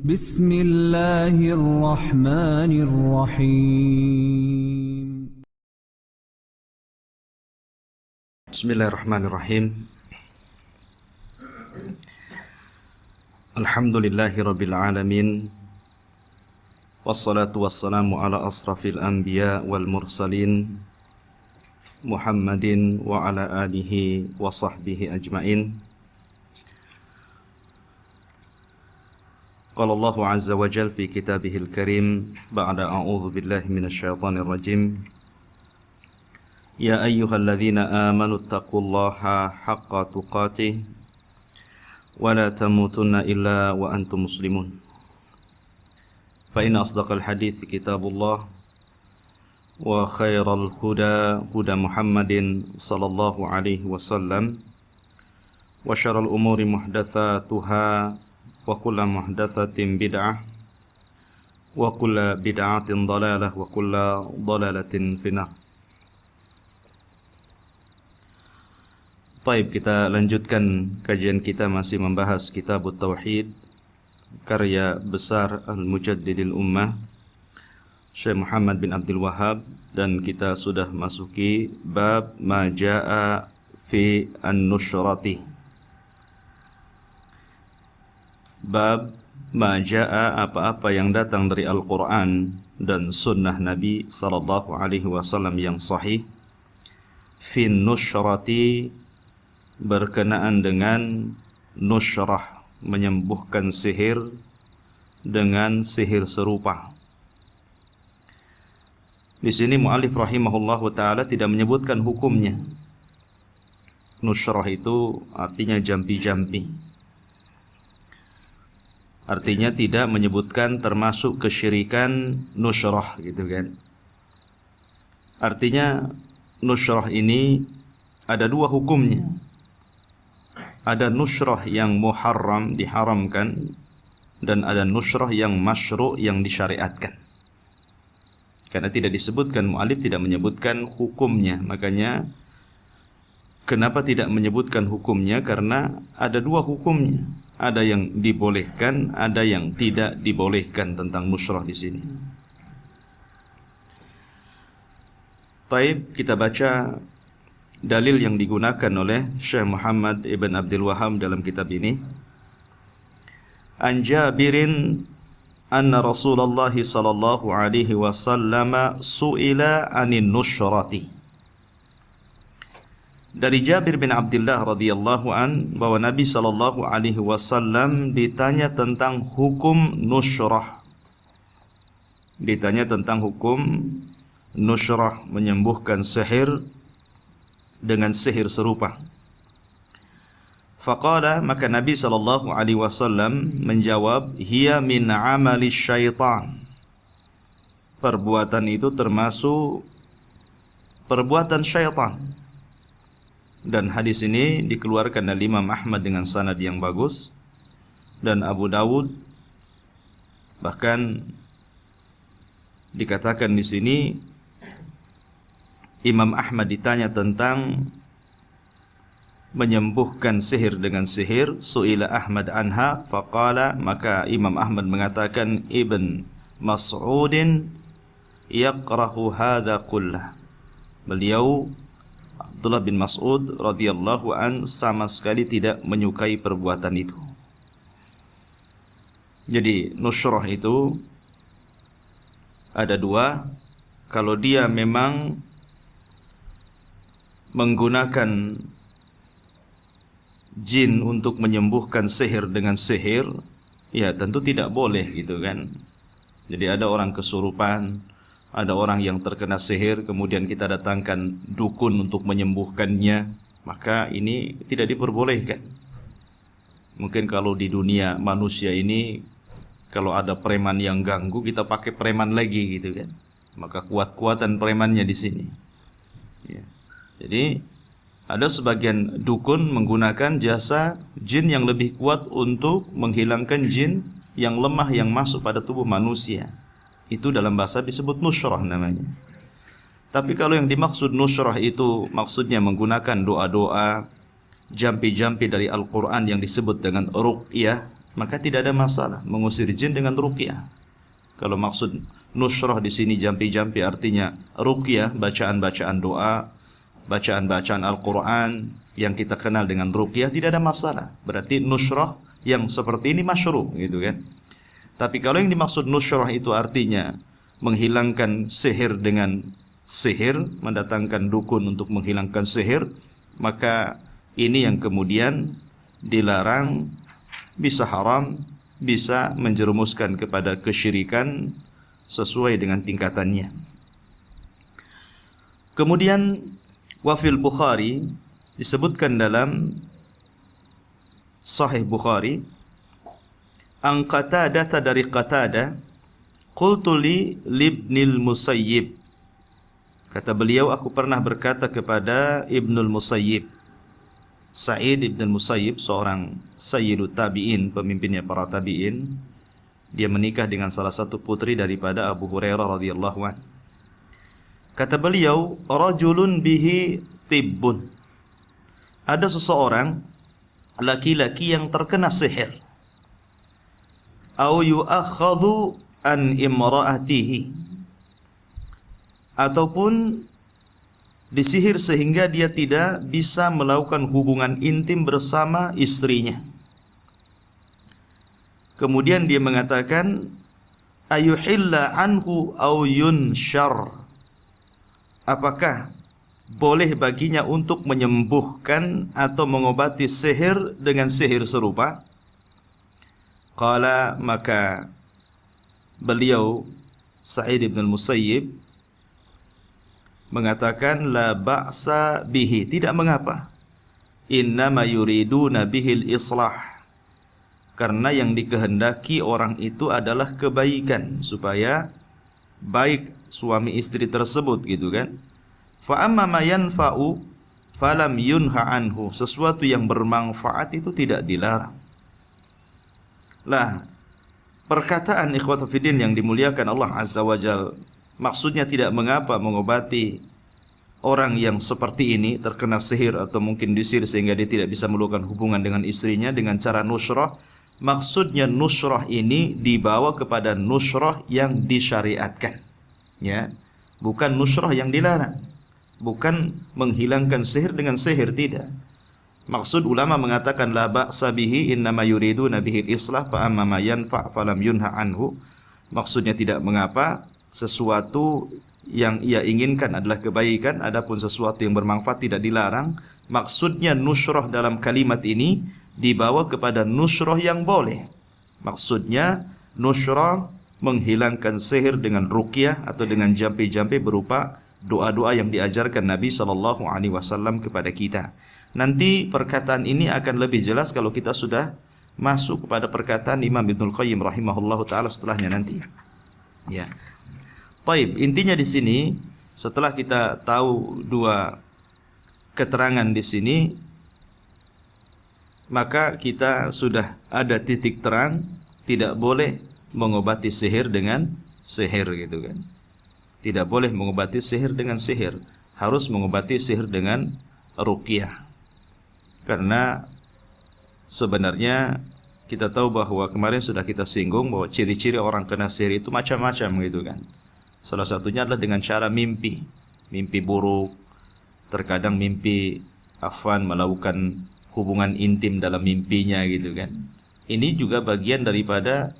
Bismillahirrahmanirrahim. Bismillahirrahmanirrahim. Alhamdulillahirabbil alamin. Wassalatu wassalamu ala asrafil anbiya wal mursalin Muhammadin wa ala alihi wa sahbihi ajmain. Qala Allahu azza wa jalla fi kitabihil karim ba'da a'udzu billahi minasyaitonir rajim. Ya ayyuhalladzina amanu taqullaha haqqa tuqatih wa la tamutunna illa wa antum muslimun. Fa inna asdaqal hadits kitabullah wa khairal huda huda Muhammadin sallallahu alaihi wasallam wa syarrul umuri muhdatsatuha wa kullu muhdatsatin bid'ah wa kullu bid'atin dhalalah wa kullu dhalalatin finnar. Baik, kita lanjutkan kajian kita masih membahas Kitabut Tauhid karya besar Al-Mujaddidil Ummah Syekh Muhammad bin Abdul Wahhab, dan kita sudah masuki bab ma jaa fi an-nusyrati. Bab ma jaa, apa-apa yang datang dari Al-Qur'an dan sunnah Nabi sallallahu alaihi wasallam yang sahih, fi nusyrati, berkenaan dengan nusyrah, menyembuhkan sihir dengan sihir serupa. Di sini mu'allif rahimahullahu ta'ala tidak menyebutkan hukumnya. Nusyrah itu artinya jampi-jampi. Artinya tidak menyebutkan termasuk kesyirikan nusyrah gitu kan. Artinya nusyrah ini ada dua hukumnya. Ada nusyrah yang muharram, diharamkan, dan ada nusyrah yang masyru', yang disyariatkan. Karena tidak disebutkan, mu'allif tidak menyebutkan hukumnya. Makanya kenapa tidak menyebutkan hukumnya? Karena ada dua hukumnya. Ada yang dibolehkan, ada yang tidak dibolehkan tentang nusyrah di sini. Baik, kita baca dalil yang digunakan oleh Syekh Muhammad ibn Abdul Wahhab dalam kitab ini. An Jabirin anna Rasulullah sallallahu alaihi wasallam su'ila 'anin nusyrati. Dari Jabir bin Abdullah radhiyallahu an, bahwa Nabi sallallahu alaihi wasallam ditanya tentang hukum nusyrah. Ditanya tentang hukum nusyrah, menyembuhkan sihir dengan sihir serupa. Faqala, maka Nabi sallallahu alaihi wasallam menjawab, hiya min amali syaitan. Perbuatan itu termasuk perbuatan syaitan. Dan hadis ini dikeluarkan oleh Imam Ahmad dengan sanad yang bagus, dan Abu Dawud. Bahkan dikatakan di sini Imam Ahmad ditanya tentang menyembuhkan sihir dengan sihir, su'ila Ahmad anha faqala, maka Imam Ahmad mengatakan Ibn Mas'udin yaqrahu hadha kullah. Beliau Abdullah bin Mas'ud radhiyallahu an sama sekali tidak menyukai perbuatan itu. Jadi nusyrah itu ada dua. Kalau dia memang menggunakan jin untuk menyembuhkan sihir dengan sihir, ya tentu tidak boleh gitu kan. Jadi ada orang kesurupan, ada orang yang terkena sihir, kemudian kita datangkan dukun untuk menyembuhkannya, maka ini tidak diperbolehkan. Mungkin kalau di dunia manusia ini, kalau ada preman yang ganggu, kita pakai preman lagi gitu kan. Maka kuat-kuatan premannya di sini. Ya. Jadi ada sebagian dukun menggunakan jasa jin yang lebih kuat untuk menghilangkan jin yang lemah yang masuk pada tubuh manusia. Itu dalam bahasa disebut nusyrah namanya. Tapi kalau yang dimaksud nusyrah itu maksudnya menggunakan doa-doa, jampi-jampi dari Al-Quran yang disebut dengan ruqyah maka tidak ada masalah mengusir jin dengan ruqyah. Kalau maksud nusrah di sini jampi-jampi artinya ruqyah, bacaan-bacaan doa, bacaan-bacaan Al-Quran yang kita kenal dengan ruqyah, tidak ada masalah. Berarti nusrah yang seperti ini masyru' gitu kan. Tapi kalau yang dimaksud nusrah itu artinya menghilangkan sihir dengan sihir, mendatangkan dukun untuk menghilangkan sihir, maka ini yang kemudian dilarang, bisa haram, bisa menjerumuskan kepada kesyirikan sesuai dengan tingkatannya. Kemudian wafil Bukhari disebutkan dalam Sahih Bukhari, an Qatadah dari Qatadah, qultu li libnil Musayyib, kata beliau, aku pernah berkata kepada Ibnul Musayyib. Sa'id ibn Musayyib seorang sayyidut tabi'in, pemimpinnya para tabi'in. Dia menikah dengan salah satu putri daripada Abu Hurairah radhiyallahu anhu. Kata beliau, rajulun bihi tibbun, ada seseorang laki-laki yang terkena sihir, au yu'akhadhu an imra'atihi, ataupun disihir sehingga dia tidak bisa melakukan hubungan intim bersama istrinya. Kemudian dia mengatakan, ayuhilla anhu au yunshar, apakah boleh baginya untuk menyembuhkan atau mengobati sihir dengan sihir serupa? Qala, maka beliau Sa'id ibn al-Musayyib mengatakan, la ba'sa bihi, tidak mengapa. Innama yuriduna bihil islah, karena yang dikehendaki orang itu adalah kebaikan, supaya baik suami istri tersebut gitu kan. Fa amma ma yanfa'u falam yunha anhu, sesuatu yang bermanfaat itu tidak dilarang. Lah, perkataan ikhwatu fiddin yang dimuliakan Allah Azza wa Jalla, maksudnya tidak mengapa mengobati orang yang seperti ini terkena sihir atau mungkin disihir sehingga dia tidak bisa melakukan hubungan dengan istrinya dengan cara nusrah. Maksudnya nusrah ini dibawa kepada nusrah yang disyariatkan, ya, bukan nusrah yang dilarang, bukan menghilangkan sihir dengan sihir, tidak. Maksud ulama mengatakan la ba'sa bihi innama yuriduna bihil islah fa amma ma yanfa' falam yunha anhu. Maksudnya tidak mengapa, sesuatu yang ia inginkan adalah kebaikan, adapun sesuatu yang bermanfaat tidak dilarang. Maksudnya nusrah dalam kalimat ini dibawa kepada nusrah yang boleh. Maksudnya nusrah menghilangkan sihir dengan ruqyah atau dengan jampi-jampi berupa doa-doa yang diajarkan Nabi SAW kepada kita. Nanti perkataan ini akan lebih jelas kalau kita sudah masuk kepada perkataan Imam Ibnul Qayyim rahimahullahu taala setelahnya nanti. Ya. Taib, intinya di sini setelah kita tahu dua keterangan di sini, maka kita sudah ada titik terang, tidak boleh mengobati sihir dengan sihir gitu kan. Tidak boleh mengobati sihir dengan sihir, harus mengobati sihir dengan ruqyah. Karena sebenarnya kita tahu bahwa kemarin sudah kita singgung bahwa ciri-ciri orang kena sihir itu macam-macam gitu kan. Salah satunya adalah dengan cara mimpi, mimpi buruk, terkadang mimpi melakukan hubungan intim dalam mimpinya gitu kan. Ini juga bagian daripada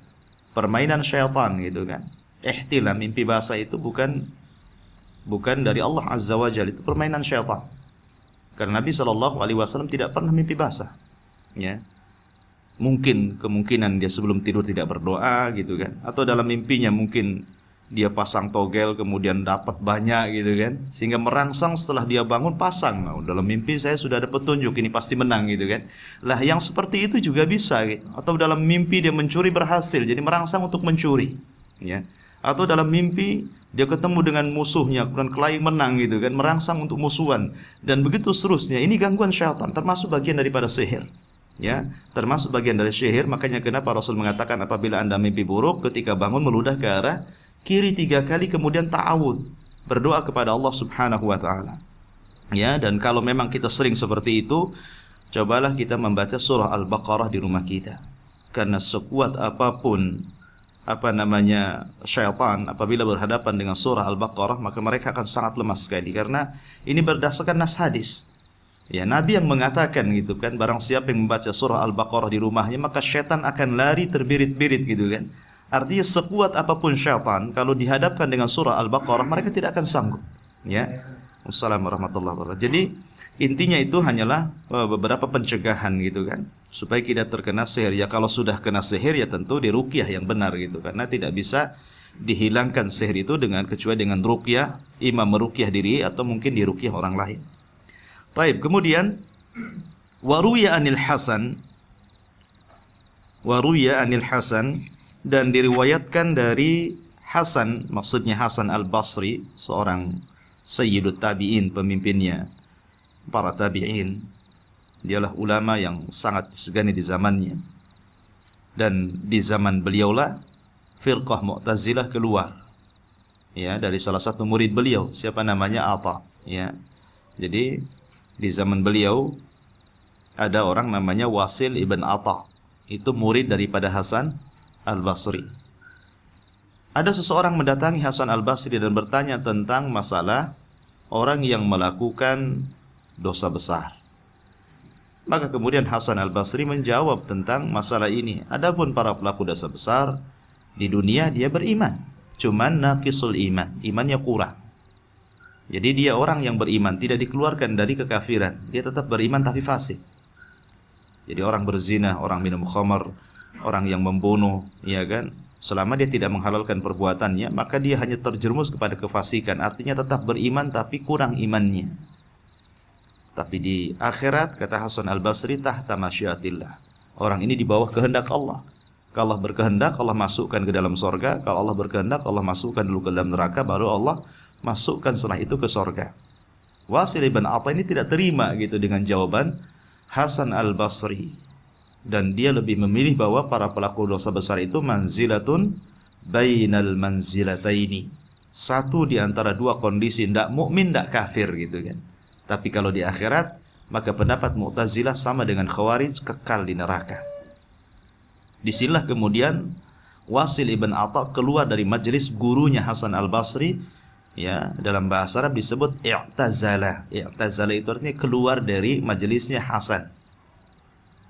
permainan syaitan gitu kan. Ihtilam, mimpi basah itu bukan dari Allah Azza wa Jalla, itu permainan syaitan. Karena Nabi SAW tidak pernah mimpi basah, ya. Mungkin kemungkinan dia sebelum tidur tidak berdoa gitu kan, atau dalam mimpinya mungkin dia pasang togel kemudian dapat banyak gitu kan, sehingga merangsang setelah dia bangun pasang. Nah, dalam mimpi saya sudah ada petunjuk, ini pasti menang gitu kan. Lah yang seperti itu juga bisa gitu. Atau dalam mimpi dia mencuri berhasil, jadi merangsang untuk mencuri, ya. Atau dalam mimpi dia ketemu dengan musuhnya kemudian kelahi menang gitu kan, merangsang untuk musuhan, dan begitu seterusnya. Ini gangguan syaitan, termasuk bagian daripada sihir, ya, termasuk bagian dari sihir. Makanya kenapa Rasul mengatakan apabila Anda mimpi buruk, ketika bangun meludah ke arah kiri 3 kali, kemudian ta'awud, berdoa kepada Allah Subhanahu wa taala. Ya, dan kalau memang kita sering seperti itu, cobalah kita membaca surah Al-Baqarah di rumah kita. Karena sekuat apapun syaitan apabila berhadapan dengan surah Al-Baqarah, maka mereka akan sangat lemah sekali, karena ini berdasarkan nas hadis. Ya, Nabi yang mengatakan gitu kan, barang siapa yang membaca surah Al-Baqarah di rumahnya, maka syaitan akan lari terbirit-birit gitu kan. Artinya sekuat apapun syaitan, kalau dihadapkan dengan surah Al-Baqarah, mereka tidak akan sanggup. Ya. Wassalamualaikum warahmatullahi wabarakatuh. Jadi intinya itu hanyalah beberapa pencegahan gitu kan, supaya tidak terkena sihir. Ya kalau sudah kena sihir ya tentu diruqyah yang benar gitu, karena tidak bisa dihilangkan sihir itu kecuali dengan ruqyah, imam meruqyah diri atau mungkin diruqyah orang lain. Baik, kemudian waruya anil Hasan dan diriwayatkan dari Hasan, maksudnya Hasan Al-Basri, seorang sayyidut tabi'in, pemimpinnya para tabi'in. Dialah ulama yang sangat disegani di zamannya. Dan di zaman beliaulah firqah Mu'tazilah keluar. Ya, dari salah satu murid beliau, siapa namanya? Atha, ya. Jadi di zaman beliau ada orang namanya Wasil ibn Atha. Itu murid daripada Hasan Al-Basri. Ada seseorang mendatangi Hasan Al-Basri dan bertanya tentang masalah orang yang melakukan dosa besar. Maka kemudian Hasan Al-Basri menjawab tentang masalah ini. Adapun para pelaku dosa besar di dunia dia beriman, cuman naqisul iman, imannya kurang. Jadi dia orang yang beriman, tidak dikeluarkan dari kekafiran, dia tetap beriman tapi fasik. Jadi orang berzina, orang minum khamar, orang yang membunuh, ya kan, selama dia tidak menghalalkan perbuatannya, maka dia hanya terjerumus kepada kefasikan. Artinya tetap beriman tapi kurang imannya. Tapi di akhirat, kata Hasan Al-Basri, tahta masyiatillah, orang ini di bawah kehendak Allah. Kalau Allah berkehendak, Allah masukkan ke dalam sorga. Kalau Allah berkehendak, Allah masukkan dulu ke dalam neraka, baru Allah masukkan setelah itu ke sorga. Wasil ibn Atha ini tidak terima gitu dengan jawaban Hasan Al-Basri, dan dia lebih memilih bahwa para pelaku dosa besar itu manzilatun bainal manzilataini, satu di antara dua kondisi, ndak mukmin ndak kafir gitu kan. Tapi kalau di akhirat, maka pendapat Mu'tazilah sama dengan Khawarij, kekal di neraka. Disinilah kemudian Wasil ibn Atha keluar dari majelis gurunya Hasan Al-Basri. Ya, dalam bahasa Arab disebut i'tazala. I'tazala itu artinya keluar dari majelisnya Hasan.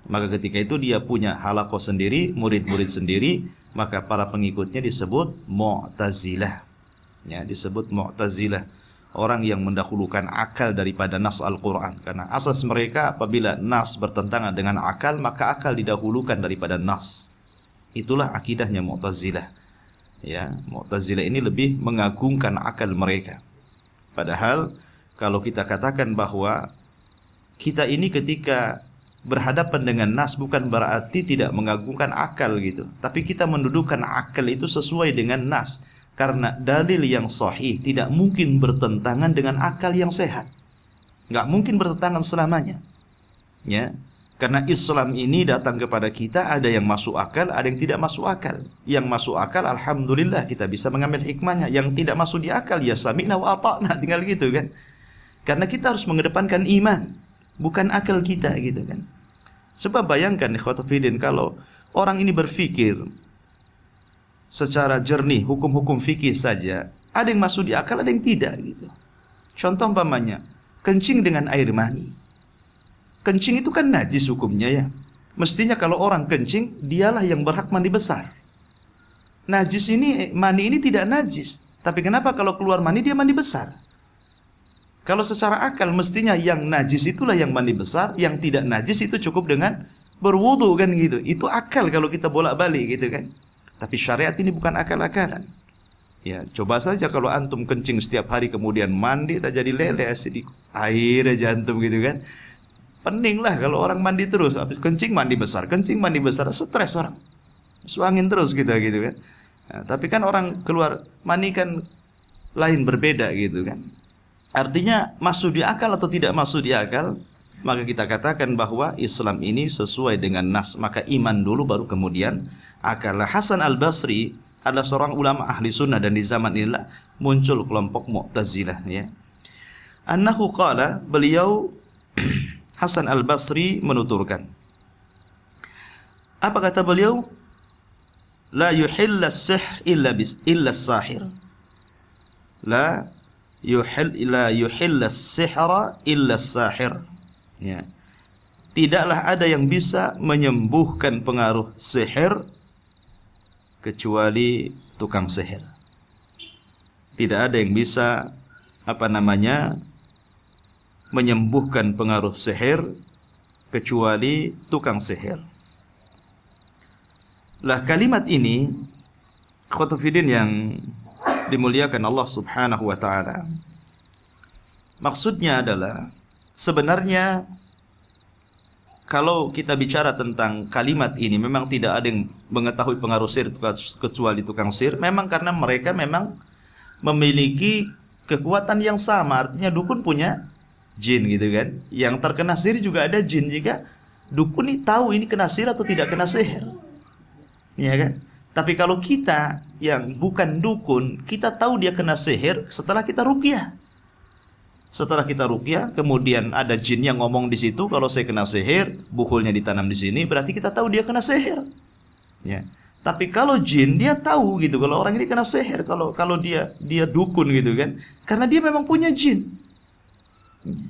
Maka ketika itu dia punya halaqah sendiri, murid-murid sendiri, maka para pengikutnya disebut Mu'tazilah. Ya, disebut Mu'tazilah, orang yang mendahulukan akal daripada nas Al-Qur'an. Karena asas mereka apabila nas bertentangan dengan akal, maka akal didahulukan daripada nas. Itulah akidahnya Mu'tazilah. Ya, Mu'tazilah ini lebih mengagungkan akal mereka. Padahal kalau kita katakan bahwa kita ini ketika berhadapan dengan nas bukan berarti tidak mengagungkan akal gitu, tapi kita mendudukan akal itu sesuai dengan nas, karena dalil yang sahih tidak mungkin bertentangan dengan akal yang sehat. Nggak mungkin bertentangan selamanya. Ya. Karena Islam ini datang kepada kita, ada yang masuk akal, ada yang tidak masuk akal. Yang masuk akal, alhamdulillah kita bisa mengambil hikmahnya. Yang tidak masuk di akal, ya sami'na wa ata'na, tinggal gitu kan. Karena kita harus mengedepankan iman, bukan akal kita gitu kan. Sebab bayangkan ikhwatu fillah, kalau orang ini berfikir secara jernih, hukum-hukum fikih saja, ada yang masuk di akal, ada yang tidak gitu. Contoh umpamanya, kencing dengan air mani. Kencing itu kan najis hukumnya ya. Mestinya kalau orang kencing, dialah yang berhak mandi besar. Najis ini, mani ini tidak najis. Tapi kenapa kalau keluar mani dia mandi besar? Kalau secara akal mestinya yang najis itulah yang mandi besar, yang tidak najis itu cukup dengan berwudu kan gitu. Itu akal kalau kita bolak-balik gitu kan. Tapi syariat ini bukan akal-akalan. Ya, coba saja kalau antum kencing setiap hari kemudian mandi tak jadi lele sedikit air aja antum gitu kan. Pening lah kalau orang mandi terus, habis kencing mandi besar, stres orang, suangin terus kita gitu kan. Nah, tapi kan orang keluar mani kan lain, berbeda gitu kan. Artinya masuk di akal atau tidak masuk di akal, maka kita katakan bahwa Islam ini sesuai dengan nas, maka iman dulu baru kemudian akal. Hasan Al-Basri adalah seorang ulama ahli sunnah, dan di zaman inilah muncul kelompok Mu'tazilah ya. Annahu qala, beliau Hasan Al-Basri menuturkan, Apa kata beliau? La yuhilla sihr illa sahir. La yuhilla sihra illa sahir. Ya. Tidaklah ada yang bisa menyembuhkan pengaruh sihir kecuali tukang sihir. Tidak ada yang bisa menyembuhkan pengaruh sihir kecuali tukang sihir. Lah kalimat ini khotufidin yang dimuliakan Allah Subhanahu wa taala. Maksudnya adalah sebenarnya kalau kita bicara tentang kalimat ini, memang tidak ada yang mengetahui pengaruh sihir kecuali tukang sihir. Memang karena mereka memang memiliki kekuatan yang sama. Artinya dukun punya jin gitu kan. Yang terkena sihir juga ada jin. Jika dukun ini tahu ini kena sihir atau tidak kena sihir, ya kan? Tapi kalau kita yang bukan dukun, kita tahu dia kena sihir setelah kita ruqyah. Setelah kita ruqyah, kemudian ada jin yang ngomong di situ, kalau saya kena sihir, bukulnya ditanam di sini, berarti kita tahu dia kena sihir. Ya. Tapi kalau jin, dia tahu gitu, kalau orang ini kena sihir, kalau dia dukun gitu kan, karena dia memang punya jin.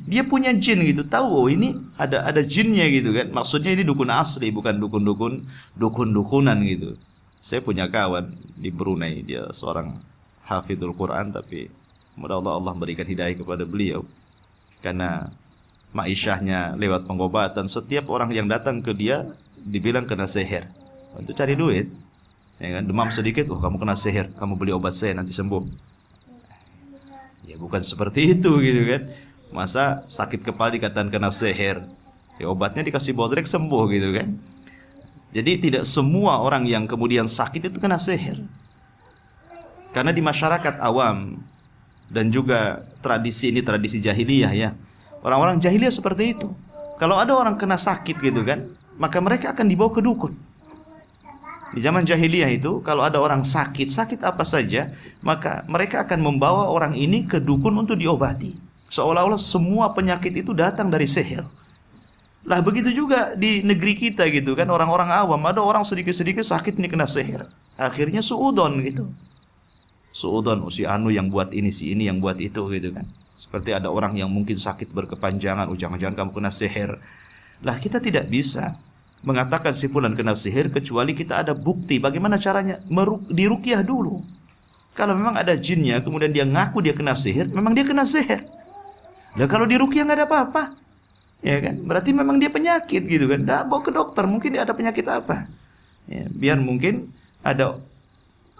Dia punya jin gitu, tahu ini ada jinnya gitu kan. Maksudnya ini dukun asli, bukan dukun-dukunan gitu. Saya punya kawan di Brunei, dia seorang hafidhul Quran, tapi mudah-mudahan Allah berikan hidayah kepada beliau. Karena ma'isyahnya lewat pengobatan, setiap orang yang datang ke dia dibilang kena sihir. Untuk cari duit, ya kan? Demam sedikit, kamu kena sihir, kamu beli obat saya nanti sembuh. Ya bukan seperti itu gitu kan. Masa sakit kepala dikatakan kena sihir, ya obatnya dikasih bodrek sembuh gitu kan. Jadi tidak semua orang yang kemudian sakit itu kena sihir. Karena di masyarakat awam dan juga tradisi ini tradisi jahiliyah ya. Orang-orang jahiliyah seperti itu. Kalau ada orang kena sakit gitu kan, maka mereka akan dibawa ke dukun. Di zaman jahiliyah itu, kalau ada orang sakit apa saja, maka mereka akan membawa orang ini ke dukun untuk diobati. Seolah-olah semua penyakit itu datang dari sihir. Lah begitu juga di negeri kita gitu kan, orang-orang awam, ada orang sedikit-sedikit sakit ini kena sihir. Akhirnya suudon gitu. Suudon, si anu yang buat ini, si ini yang buat itu gitu kan. Seperti ada orang yang mungkin sakit berkepanjangan, jangan-jangan kamu kena sihir. Lah kita tidak bisa mengatakan si fulan kena sihir kecuali kita ada bukti bagaimana caranya diruqyah dulu. Kalau memang ada jinnya kemudian dia ngaku dia kena sihir, memang dia kena sihir. Lah kalau diruqyah enggak ada apa-apa. Ya kan? Berarti memang dia penyakit gitu kan. Dah bawa ke dokter, mungkin dia ada penyakit apa. Ya, biar mungkin ada,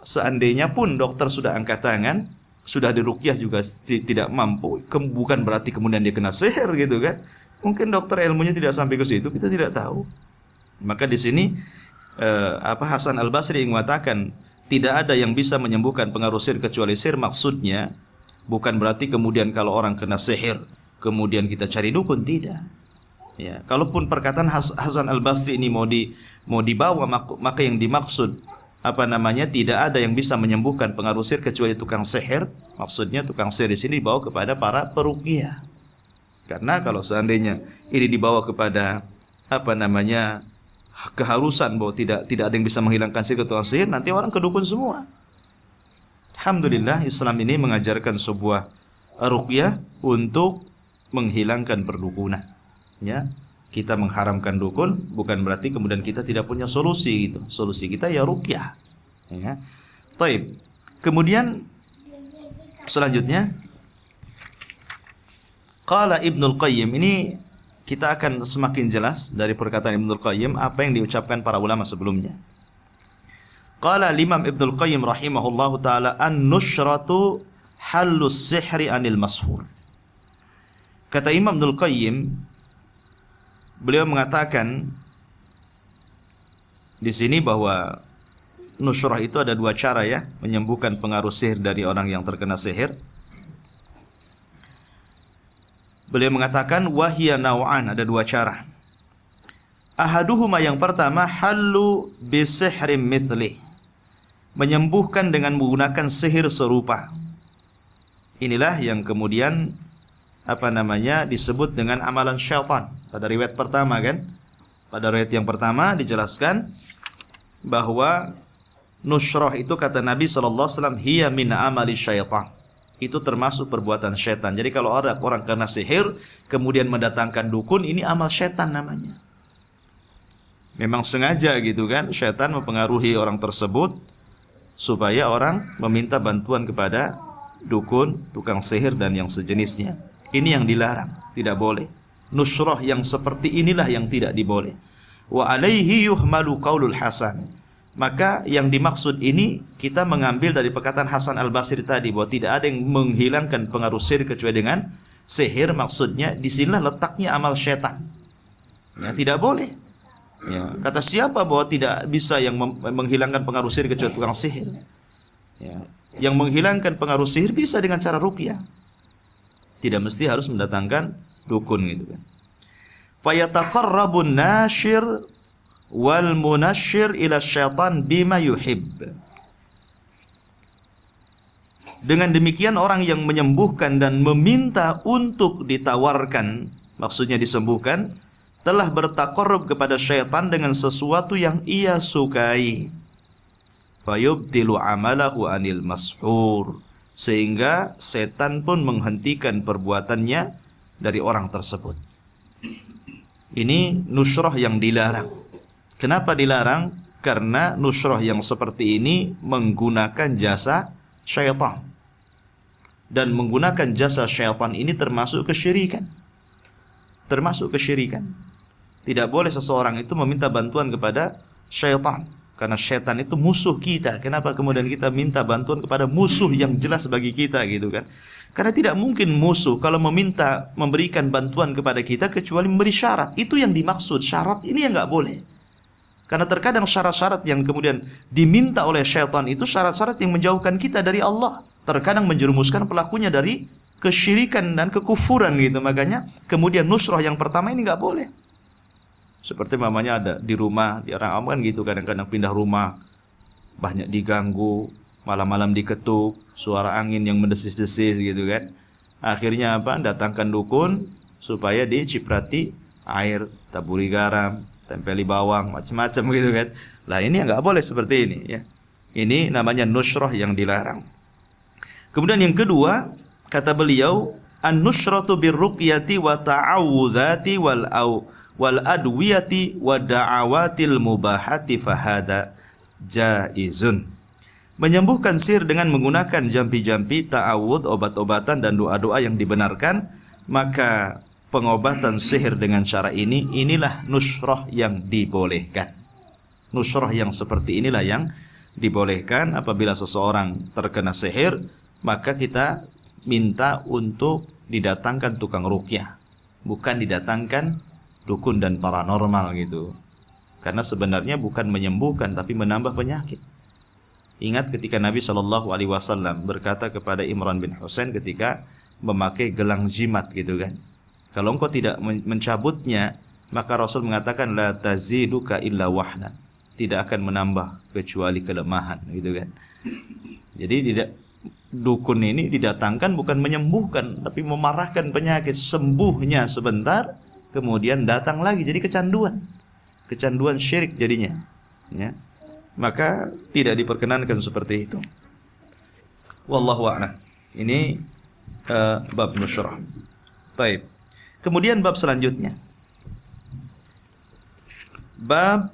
seandainya pun dokter sudah angkat tangan, sudah diruqyah juga tidak mampu, bukan berarti kemudian dia kena sihir gitu kan. Mungkin dokter ilmunya tidak sampai ke situ, kita tidak tahu. Maka di sini Hasan Al-Basri yang mengatakan tidak ada yang bisa menyembuhkan pengaruh sihir kecuali sihir, maksudnya bukan berarti kemudian kalau orang kena sihir kemudian kita cari dukun, tidak. Ya, kalaupun perkataan Hasan Al-Basri ini mau dibawa, maka yang dimaksud tidak ada yang bisa menyembuhkan pengaruh sihir kecuali tukang sihir. Maksudnya tukang sihir di sini dibawa kepada para peruqyah. Karena kalau seandainya ini dibawa kepada keharusan bahwa tidak ada yang bisa menghilangkan sihir ke tukang sihir, nanti orang ke dukun semua. Alhamdulillah Islam ini mengajarkan sebuah ruqyah untuk menghilangkan perdukunan. Ya, kita mengharamkan dukun bukan berarti kemudian kita tidak punya solusi gitu. Solusi kita ya ruqyah. Ya. Taib. Kemudian selanjutnya qala Ibnul Qayyim, ini kita akan semakin jelas dari perkataan Ibnul Qayyim apa yang diucapkan para ulama sebelumnya. Qala Imam Ibnul Qayyim rahimahullahu taala an-nushratu halus sihri anil mashur. Kata Imam Ibnul Qayyim, beliau mengatakan di sini bahwa nushrah itu ada dua cara ya, menyembuhkan pengaruh sihir dari orang yang terkena sihir. Beliau mengatakan wahya naw'an, ada dua cara. Ahaduhuma, yang pertama, hallu bisihrim mithli, menyembuhkan dengan menggunakan sihir serupa. Inilah yang kemudian disebut dengan amalan syaitan. Pada riwayat pertama kan, Pada riwayat yang pertama dijelaskan bahwa nushrah itu kata Nabi SAW, hiya min amali syaitan. Itu termasuk perbuatan syaitan. Jadi kalau ada orang kena sihir kemudian mendatangkan dukun, ini amal syaitan namanya. Memang sengaja gitu kan, syaitan mempengaruhi orang tersebut supaya orang meminta bantuan kepada dukun, tukang sihir dan yang sejenisnya. Ini yang dilarang, tidak boleh. Nushrah yang seperti inilah yang tidak diboleh. Wa alaihi yuhmalu qaulul Hasan. Maka yang dimaksud ini kita mengambil dari perkataan Hasan Al-Basri tadi, bahwa tidak ada yang menghilangkan pengaruh sihir kecuali dengan sihir. Maksudnya disinilah letaknya amal syaitan. Ya, tidak boleh. Ya, kata siapa bahwa tidak bisa yang menghilangkan pengaruh sihir kecuali tukang sihir? Ya, yang menghilangkan pengaruh sihir bisa dengan cara ruqyah. Tidak mesti harus mendatangkan dukun gitu kan. Fayataqarrabun nasyir wal munasyir ila syaitan bima yuhib. Dengan demikian orang yang menyembuhkan dan meminta untuk ditawarkan, maksudnya disembuhkan, telah bertaqarrub kepada syaitan dengan sesuatu yang ia sukai. Fayubtilu amalahu anil mashur. Sehingga setan pun menghentikan perbuatannya dari orang tersebut. Ini nushrah yang dilarang. Kenapa dilarang? Karena nushrah yang seperti ini menggunakan jasa syaitan. Dan menggunakan jasa syaitan ini termasuk kesyirikan. Termasuk kesyirikan. Tidak boleh seseorang itu meminta bantuan kepada syaitan. Karena syaitan itu musuh kita. Kenapa kemudian kita minta bantuan kepada musuh yang jelas bagi kita gitu kan? Karena tidak mungkin musuh kalau meminta memberikan bantuan kepada kita kecuali memberi syarat. Itu yang dimaksud. Syarat ini yang nggak boleh. Karena terkadang syarat-syarat yang kemudian diminta oleh syaitan itu syarat-syarat yang menjauhkan kita dari Allah. Terkadang menjerumuskan pelakunya dari kesyirikan dan kekufuran gitu. Makanya kemudian nushrah yang pertama ini nggak boleh. Seperti mamanya ada di rumah, di orang awam kan gitu, kadang-kadang pindah rumah, banyak diganggu, malam-malam diketuk, suara angin yang mendesis-desis gitu kan. Akhirnya apa? Datangkan dukun supaya diciprati air, taburi garam, tempeli bawang, macam-macam gitu kan. Lah ini nggak boleh seperti ini ya. Ini namanya nushrah yang dilarang. Kemudian yang kedua, kata beliau, an-nushratu birruqyati wa ta'awudzati wal adwiyati wa da'awatil mubahati fahada jaizun. Menyembuhkan sihir dengan menggunakan jampi-jampi, ta'awud, obat-obatan dan doa-doa yang dibenarkan, maka pengobatan sihir dengan cara ini, inilah nushrah yang dibolehkan. Nushrah yang seperti inilah yang dibolehkan. Apabila seseorang terkena sihir, maka kita minta untuk didatangkan tukang ruqyah, bukan didatangkan dukun dan paranormal gitu. Karena sebenarnya bukan menyembuhkan tapi menambah penyakit. Ingat ketika Nabi SAW berkata kepada Imran bin Husain ketika memakai gelang jimat gitu kan. Kalau engkau tidak mencabutnya, maka Rasul mengatakan la taziduka illa wahnan. Tidak akan menambah kecuali kelemahan gitu kan. Jadi dukun ini didatangkan bukan menyembuhkan tapi memarahkan penyakit. Sembuhnya sebentar, kemudian datang lagi, jadi kecanduan syirik jadinya ya. Maka tidak diperkenankan seperti itu. Wallahu a'lam. Ini bab nushrah. Baik. Kemudian bab selanjutnya, bab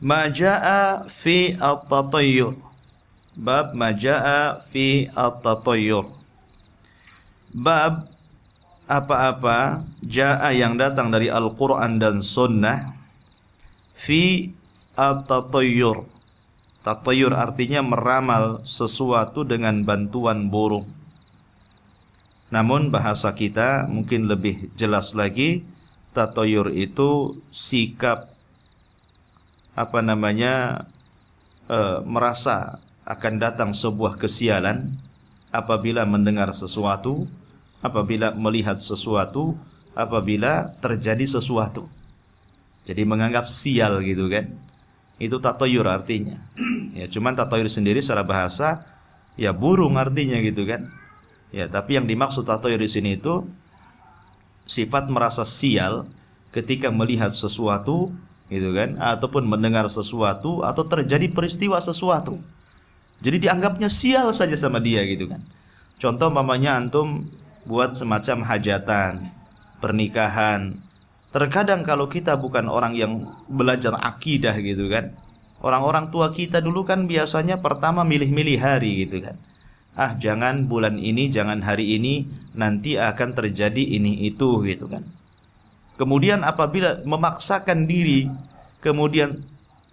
ma jaa fi at-tatayyur. Bab ma jaa fi at-tatayyur. Bab apa-apa jaa yang datang dari Al-Quran dan Sunnah fi at-tatayyur. Tatayyur artinya meramal sesuatu dengan bantuan burung. Namun bahasa kita mungkin lebih jelas lagi. Tatayyur itu sikap merasa akan datang sebuah kesialan apabila mendengar sesuatu, apabila melihat sesuatu, apabila terjadi sesuatu. Jadi menganggap sial gitu kan. Itu tatayyur artinya. Ya, cuman tatayyur sendiri secara bahasa ya burung artinya gitu kan. Ya, tapi yang dimaksud tatayyur di sini itu sifat merasa sial ketika melihat sesuatu, gitu kan, ataupun mendengar sesuatu atau terjadi peristiwa sesuatu. Jadi dianggapnya sial saja sama dia, gitu kan. Contoh mamanya antum buat semacam hajatan, pernikahan. Terkadang kalau kita bukan orang yang belajar akidah, gitu kan, orang-orang tua kita dulu kan biasanya pertama milih-milih hari, gitu kan. Jangan bulan ini, jangan hari ini, nanti akan terjadi ini itu, gitu kan. Kemudian apabila memaksakan diri, kemudian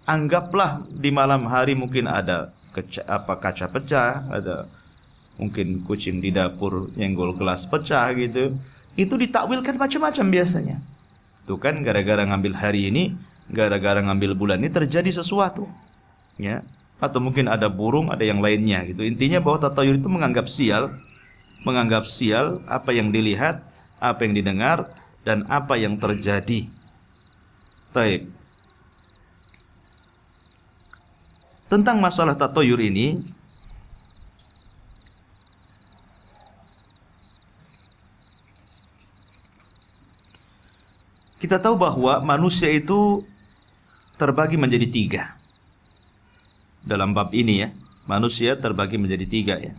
anggaplah di malam hari mungkin ada kaca pecah, ada mungkin kucing di dapur nyenggol gelas pecah, gitu. Itu ditakwilkan macam-macam biasanya. Tuh kan, gara-gara ngambil hari ini, gara-gara ngambil bulan ini terjadi sesuatu, ya. Atau mungkin ada burung, ada yang lainnya, gitu. Intinya bahwa tatayur itu menganggap sial apa yang dilihat, apa yang didengar, dan apa yang terjadi. Taib. Tentang masalah tatayur ini, kita tahu bahwa manusia itu terbagi menjadi 3. Dalam bab ini, ya, manusia terbagi menjadi 3, ya.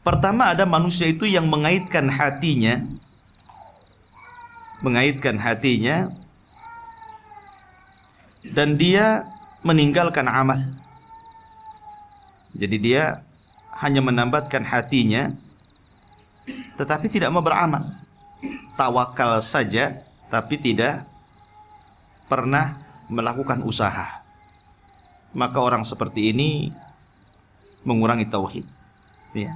Pertama, ada manusia itu yang mengaitkan hatinya dan dia meninggalkan amal. Jadi dia hanya menambatkan hatinya tetapi tidak mau beramal. Tawakal saja tapi tidak pernah melakukan usaha. Maka orang seperti ini mengurangi tauhid, ya.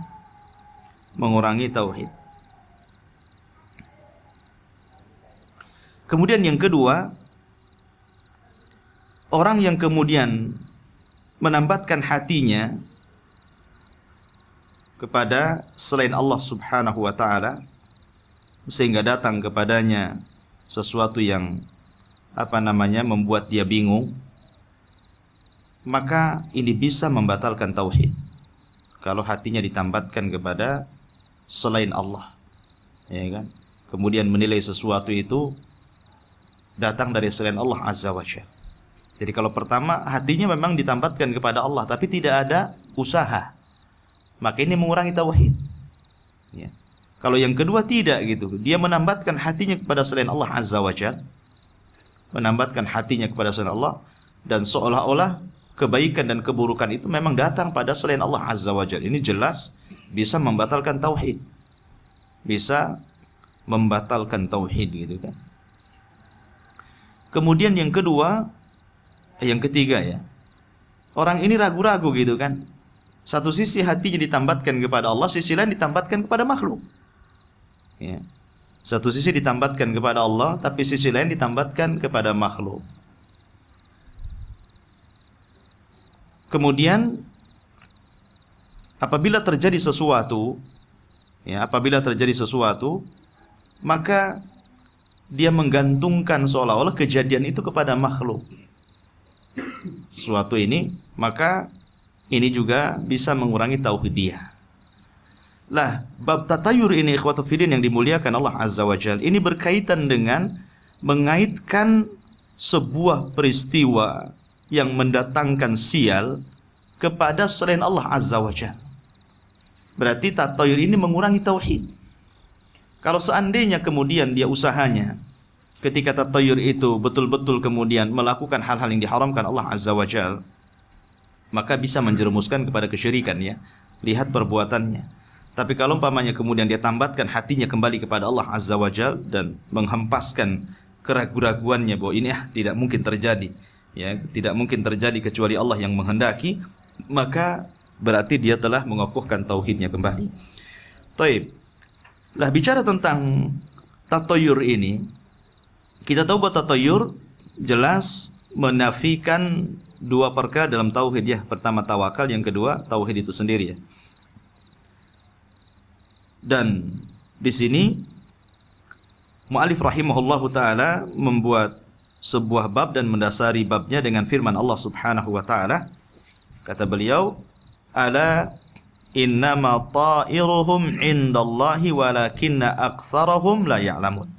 Mengurangi tauhid. Kemudian yang kedua, orang yang kemudian menambatkan hatinya kepada selain Allah Subhanahu wa ta'ala, sehingga datang kepadanya sesuatu yang membuat dia bingung, maka ini bisa membatalkan tauhid. Kalau hatinya ditambatkan kepada selain Allah, ya kan? Kemudian menilai sesuatu itu datang dari selain Allah Azza wa Jalla. Jadi kalau pertama hatinya memang ditambatkan kepada Allah tapi tidak ada usaha, maka ini mengurangi tauhid, ya. Kalau yang kedua tidak, gitu. Dia menambatkan hatinya kepada selain Allah Azza wa Jalla, menambatkan hatinya kepada selain Allah, dan seolah-olah kebaikan dan keburukan itu memang datang pada selain Allah Azza wa Jalla. Ini jelas bisa membatalkan tauhid. Bisa membatalkan tauhid, gitu kan. Kemudian yang ketiga, ya. Orang ini ragu-ragu, gitu kan. Satu sisi hatinya ditambatkan kepada Allah, sisi lain ditambatkan kepada makhluk. Ya. Satu sisi ditambatkan kepada Allah, tapi sisi lain ditambatkan kepada makhluk. Kemudian apabila terjadi sesuatu, maka dia menggantungkan seolah-olah kejadian itu kepada makhluk. Sesuatu ini, maka ini juga bisa mengurangi tauhid dia. Lah, bab tatayur ini, ikhwatu fillah yang dimuliakan Allah Azza wa Jalla, ini berkaitan dengan mengaitkan sebuah peristiwa yang mendatangkan sial kepada selain Allah Azza wa Jalla. Berarti tatayur ini mengurangi tauhid. Kalau seandainya kemudian dia usahanya ketika tatayur itu betul-betul kemudian melakukan hal-hal yang diharamkan Allah Azza wa Jalla, maka bisa menjerumuskan kepada kesyirikan, ya. Lihat perbuatannya. Tapi kalau umpamanya kemudian dia tambatkan hatinya kembali kepada Allah Azza wa Jalla dan menghempaskan keraguan-raguannya bahwa ini tidak mungkin terjadi, ya, tidak mungkin terjadi kecuali Allah yang menghendaki, maka berarti dia telah mengokohkan tauhidnya kembali. Taib. Lah, bicara tentang tatayur ini, kita tahu bahwa tatayur jelas menafikan 2 perkara dalam tauhid, ya. Pertama tawakal, yang kedua tauhid itu sendiri, ya. Dan di sini mu'alif rahimahullahu ta'ala membuat sebuah bab dan mendasari babnya dengan firman Allah Subhanahu wa ta'ala. Kata beliau, ala innama ta'iruhum 'indallahi walakinna aktsarahum la ya'lamun.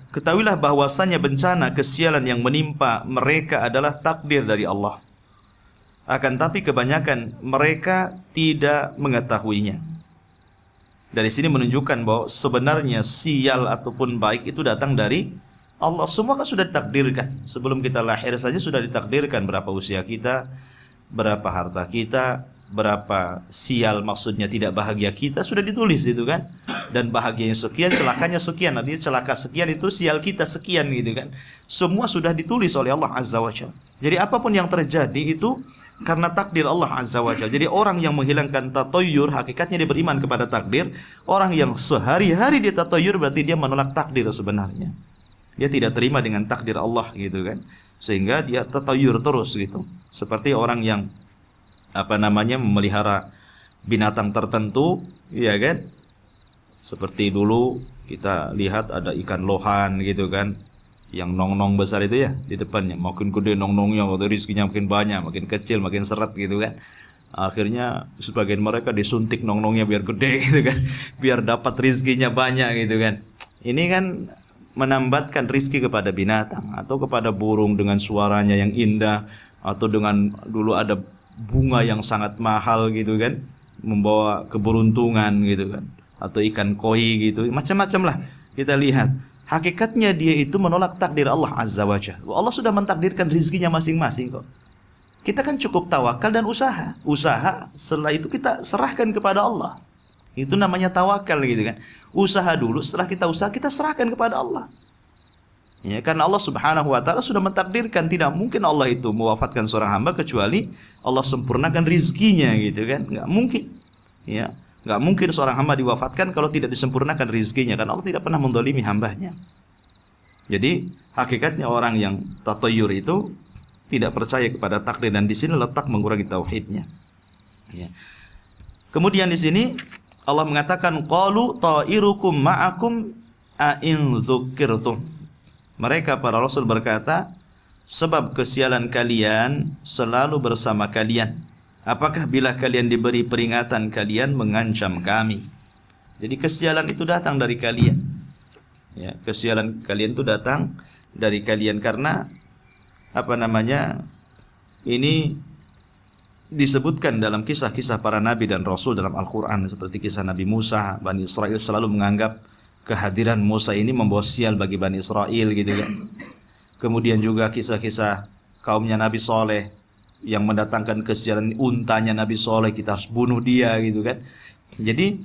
Ketahuilah bahwasanya bencana kesialan yang menimpa mereka adalah takdir dari Allah. Akan tapi kebanyakan mereka tidak mengetahuinya. Dari sini menunjukkan bahwa sebenarnya sial ataupun baik itu datang dari Allah. Semua kan sudah ditakdirkan. Sebelum kita lahir saja sudah ditakdirkan berapa usia kita, berapa harta kita, berapa sial, maksudnya tidak bahagia kita, sudah ditulis itu kan. Dan bahagianya sekian, celakanya sekian. Artinya celaka sekian itu sial kita sekian gitu kan. Semua sudah ditulis oleh Allah Azza wa Jalla. Jadi apapun yang terjadi itu karena takdir Allah Azza wa Jalla. Jadi orang yang menghilangkan tatoyur, hakikatnya dia beriman kepada takdir. Orang yang sehari-hari dia tatoyur berarti dia menolak takdir sebenarnya. Dia tidak terima dengan takdir Allah gitu kan. Sehingga dia tatoyur terus gitu. Seperti orang yang memelihara binatang tertentu, ya kan? Seperti dulu kita lihat ada ikan lohan gitu kan, yang nong-nong besar itu ya di depannya, makin gede nong-nongnya, waktu rizkinya makin banyak, makin kecil makin seret gitu kan. Akhirnya sebagian mereka disuntik nong-nongnya biar gede gitu kan, biar dapat rizkinya banyak gitu kan. Ini kan menambatkan rizki kepada binatang atau kepada burung dengan suaranya yang indah, atau dengan dulu ada bunga yang sangat mahal gitu kan, membawa keberuntungan gitu kan, atau ikan koi gitu, macam-macam lah kita lihat. Hakikatnya dia itu menolak takdir Allah Azza wa Jalla. Allah sudah mentakdirkan rizkinya masing-masing kok. Kita kan cukup tawakal dan usaha. Setelah itu kita serahkan kepada Allah. Itu namanya tawakal gitu kan. Usaha dulu, setelah kita usaha kita serahkan kepada Allah. Ya, karena Allah Subhanahu wa taala sudah mentakdirkan, tidak mungkin Allah itu mewafatkan seorang hamba kecuali Allah sempurnakan rizkinya gitu kan. Enggak mungkin. Ya. Enggak mungkin seorang hamba diwafatkan kalau tidak disempurnakan rizkinya, karena Allah tidak pernah menzalimi hambanya. Jadi hakikatnya orang yang tatoyur itu tidak percaya kepada takdir, dan di sini letak mengurangi tauhidnya. Ya. Kemudian di sini Allah mengatakan qalu ta'irukum ma'akum a in dzukirtum. Mereka para rasul berkata, sebab kesialan kalian selalu bersama kalian. Apakah bila kalian diberi peringatan kalian mengancam kami? Jadi kesialan itu datang dari kalian. Ya, kesialan kalian itu datang dari kalian karena ini disebutkan dalam kisah-kisah para nabi dan rasul dalam Al-Quran, seperti kisah Nabi Musa. Bani Israel selalu menganggap kehadiran Musa ini membawa sial bagi Bani Israel gitu kan. Kemudian juga kisah-kisah kaumnya Nabi Soleh yang mendatangkan kesialan, untanya Nabi Soleh kita harus bunuh dia gitu kan. Jadi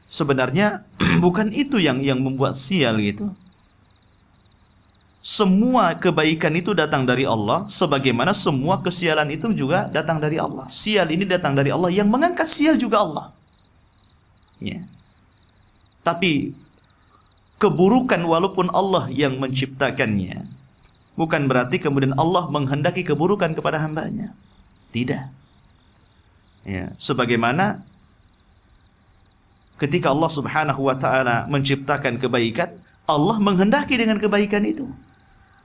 sebenarnya bukan itu yang membuat sial gitu. Semua kebaikan itu datang dari Allah, sebagaimana semua kesialan itu juga datang dari Allah. Sial ini datang dari Allah, yang mengangkat sial juga Allah. Ya. Tapi keburukan walaupun Allah yang menciptakannya, bukan berarti kemudian Allah menghendaki keburukan kepada hambanya. Tidak. Ya, sebagaimana ketika Allah Subhanahu wa taala menciptakan kebaikan, Allah menghendaki dengan kebaikan itu.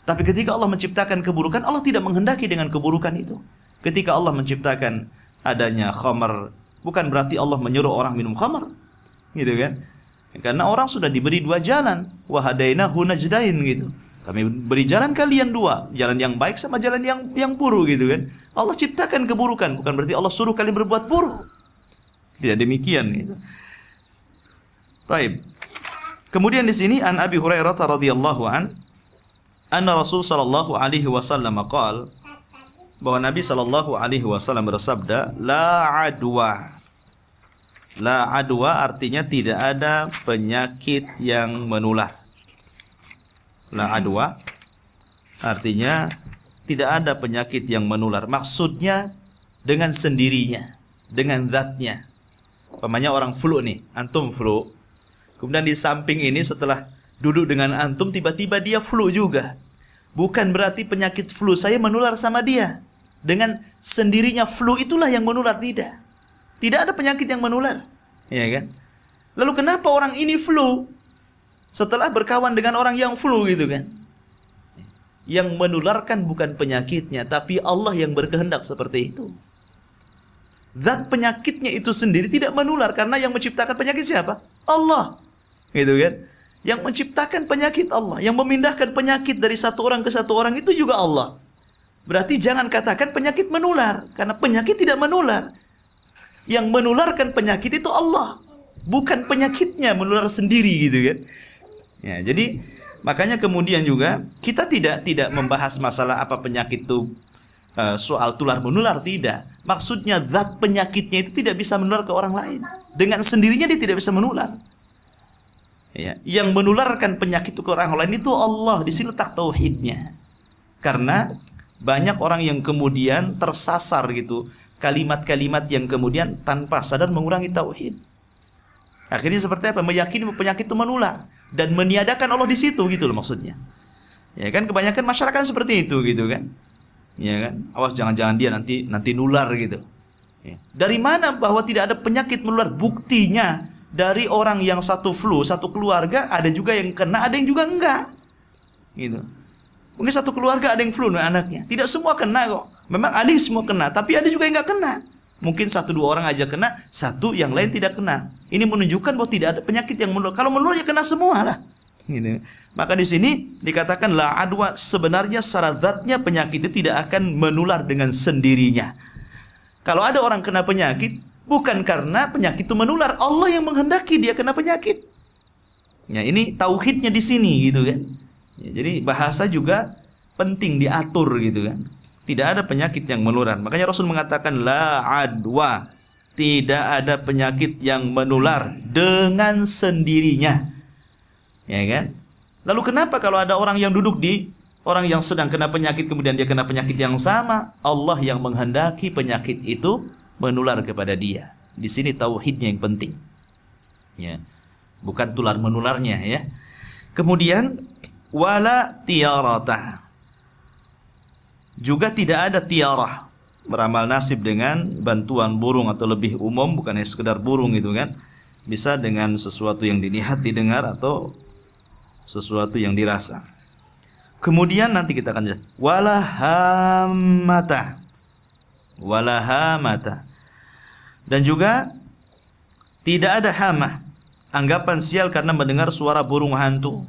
Tapi ketika Allah menciptakan keburukan, Allah tidak menghendaki dengan keburukan itu. Ketika Allah menciptakan adanya khamar, bukan berarti Allah menyuruh orang minum khamar. Gitu kan? Karena orang sudah diberi dua jalan, wa hadainahu najdain gitu. Kami beri jalan kalian dua, jalan yang baik sama jalan yang buruk gitu kan. Allah ciptakan keburukan, bukan berarti Allah suruh kalian berbuat buruk. Tidak demikian gitu. Baik. Kemudian di sini an Abi Hurairah radhiyallahu anna Rasul sallallahu alaihi wasallam qaal, bahwa Nabi sallallahu alaihi wasallam bersabda, la adwa. La adwa artinya tidak ada penyakit yang menular. La adwa artinya tidak ada penyakit yang menular. Maksudnya dengan sendirinya, dengan zatnya. Umpamanya orang flu nih, antum flu. Kemudian di samping ini setelah duduk dengan antum, tiba-tiba dia flu juga. Bukan berarti penyakit flu saya menular sama dia. Dengan sendirinya flu itulah yang menular, tidak. Tidak ada penyakit yang menular. Ya kan? Lalu kenapa orang ini flu setelah berkawan dengan orang yang flu gitu kan? Yang menularkan bukan penyakitnya, tapi Allah yang berkehendak seperti itu. zat penyakitnya itu sendiri tidak menular karena yang menciptakan penyakit siapa? Allah. Gitu kan? Yang menciptakan penyakit Allah, yang memindahkan penyakit dari satu orang ke satu orang itu juga Allah. Berarti jangan katakan penyakit menular, karena penyakit tidak menular. Yang menularkan penyakit itu Allah, bukan penyakitnya menular sendiri gitu kan? Ya, jadi makanya kemudian juga kita tidak membahas masalah apa penyakit itu soal tular menular, tidak. Maksudnya zat penyakitnya itu tidak bisa menular ke orang lain. Dengan sendirinya dia tidak bisa menular. Ya, yang menularkan penyakit itu ke orang lain itu Allah. Di sini letak tauhidnya. Karena banyak orang yang kemudian tersasar gitu, kalimat-kalimat yang kemudian tanpa sadar mengurangi tauhid. Akhirnya seperti apa? Meyakini penyakit itu menular dan meniadakan Allah di situ gitu loh maksudnya. Ya kan, kebanyakan masyarakat seperti itu gitu kan. Ya kan, awas jangan-jangan dia nanti nular gitu. Ya. Dari mana bahwa tidak ada penyakit menular? Buktinya dari orang yang satu flu, satu keluarga ada juga yang kena, ada yang juga enggak. Gitu. Mungkin satu keluarga ada yang flu anaknya. Tidak semua kena kok. Memang ada yang semua kena, tapi ada juga yang enggak kena. Mungkin 1-2 orang aja kena, satu yang lain tidak kena. Ini menunjukkan bahwa tidak ada penyakit yang menular. Kalau menular ya kena semua lah. Gitu. Maka di sini dikatakan la adwa, sebenarnya secara zatnya penyakit itu tidak akan menular dengan sendirinya. Kalau ada orang kena penyakit, bukan karena penyakit itu menular, Allah yang menghendaki dia kena penyakit. Ya, ini tauhidnya di sini gitu kan. Ya, jadi bahasa juga penting diatur gitu kan. Tidak ada penyakit yang menular. Makanya Rasul mengatakan la adwa, tidak ada penyakit yang menular dengan sendirinya. Ya kan? Lalu kenapa kalau ada orang yang duduk di orang yang sedang kena penyakit kemudian dia kena penyakit yang sama, Allah yang menghendaki penyakit itu menular kepada dia. Di sini tauhidnya yang penting. Ya. Bukan tular menularnya ya. Kemudian wala tiarata. Juga tidak ada tiarah, beramal nasib dengan bantuan burung atau lebih umum, bukan hanya sekedar burung gitu kan. Bisa dengan sesuatu yang dilihat, didengar atau sesuatu yang dirasa. Kemudian nanti kita akan jelas walahamata. Walahamata. Dan juga tidak ada hamah, anggapan sial karena mendengar suara burung hantu.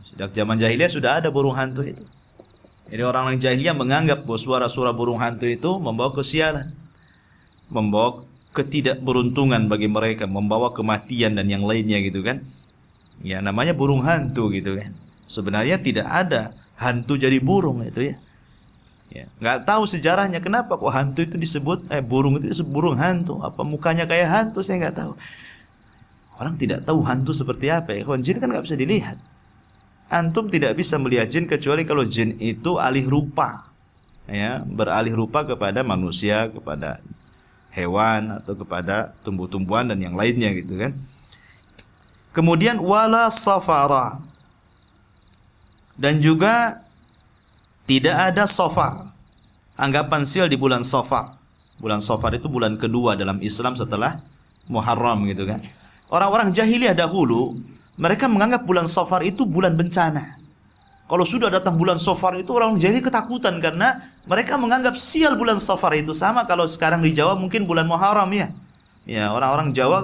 Sejak zaman jahiliyah sudah ada burung hantu itu. Jadi orang-orang jahiliyah menganggap bahwa suara-suara burung hantu itu membawa kesialan, membawa ketidakberuntungan bagi mereka, membawa kematian dan yang lainnya gitu kan. Ya namanya burung hantu gitu kan. Sebenarnya tidak ada hantu jadi burung itu ya. Ya, nggak tahu sejarahnya kenapa kok hantu itu disebut burung itu disebut burung hantu. Apa mukanya kayak hantu saya nggak tahu. Orang tidak tahu hantu seperti apa ya. Kalau jin kan nggak bisa dilihat. Antum tidak bisa melihat jin kecuali kalau jin itu alih rupa. Ya, beralih rupa kepada manusia, kepada hewan atau kepada tumbuh-tumbuhan dan yang lainnya gitu kan. Kemudian wala safara. Dan juga tidak ada safar. Anggapan sial di bulan Safar. Bulan Safar itu bulan kedua dalam Islam setelah Muharram gitu kan. Orang-orang jahiliyah dahulu mereka menganggap bulan Safar itu bulan bencana. Kalau sudah datang bulan Safar itu orang jahiliyah ketakutan karena mereka menganggap sial bulan Safar itu sama kalau sekarang di Jawa mungkin bulan Muharram ya. Ya, orang-orang Jawa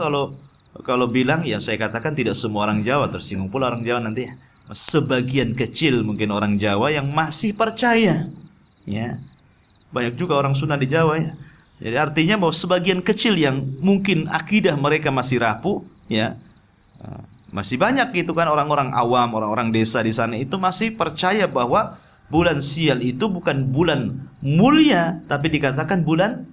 kalau bilang ya saya katakan tidak semua orang Jawa, tersinggung pula orang Jawa nanti ya. Sebagian kecil mungkin orang Jawa yang masih percaya. Ya. Banyak juga orang Sunda di Jawa ya. Jadi artinya bahwa sebagian kecil yang mungkin akidah mereka masih rapuh ya. Masih banyak gitu kan orang-orang awam, orang-orang desa di sana itu masih percaya bahwa bulan sial itu bukan bulan mulia, tapi dikatakan bulan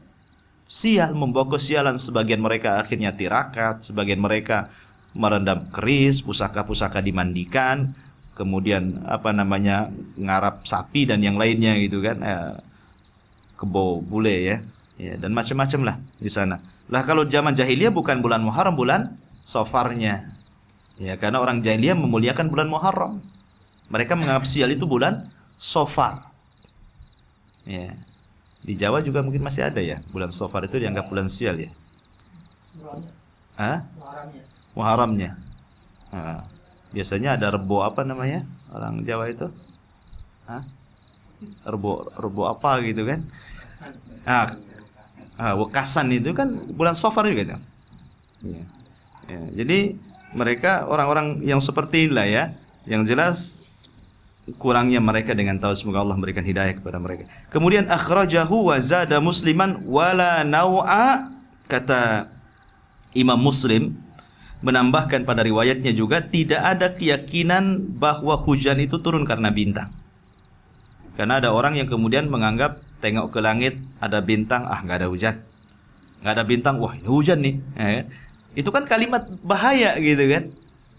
sial, membawa kesialan. Sebagian mereka akhirnya tirakat, sebagian mereka merendam keris, pusaka-pusaka dimandikan, kemudian ngarap sapi dan yang lainnya gitu kan, kebo bule ya, dan macam-macam lah di sana. Lah kalau zaman jahiliyah bukan bulan Muharram, bulan Safarnya. Ya, karena orang jahiliyah memuliakan bulan Muharram. Mereka menganggap sial itu bulan Safar. Ya. Di Jawa juga mungkin masih ada ya, bulan Safar itu dianggap bulan sial ya. Muharramnya. Nah, biasanya ada rebo apa namanya? Orang Jawa itu? Rebo apa gitu kan? Wekasan itu kan bulan Safar juga kan. Ya. Ya, jadi mereka orang-orang yang seperti inilah ya, yang jelas kurangnya mereka dengan tahu. Semoga Allah memberikan hidayah kepada mereka. Kemudian akhrajahu wa zada musliman wala nau'a, kata Imam Muslim menambahkan pada riwayatnya juga tidak ada keyakinan bahwa hujan itu turun karena bintang. Karena ada orang yang kemudian menganggap tengok ke langit ada bintang, nggak ada hujan. Nggak ada bintang, wah ini hujan nih. Itu kan kalimat bahaya gitu kan.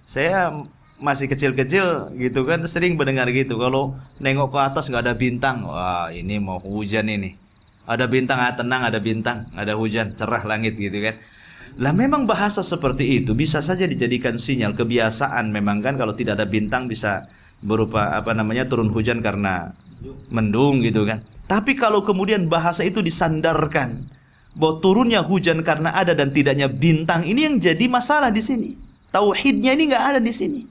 Saya masih kecil-kecil gitu kan sering mendengar gitu. Kalau nengok ke atas nggak ada bintang, wah ini mau hujan ini. Ada bintang, tenang, ada bintang, ada hujan, cerah langit gitu kan. Lah memang bahasa seperti itu bisa saja dijadikan sinyal kebiasaan memang kan, kalau tidak ada bintang bisa berupa turun hujan karena mendung gitu kan. Tapi kalau kemudian bahasa itu disandarkan bahwa turunnya hujan karena ada dan tidaknya bintang, ini yang jadi masalah di sini. Tauhidnya ini nggak ada di sini.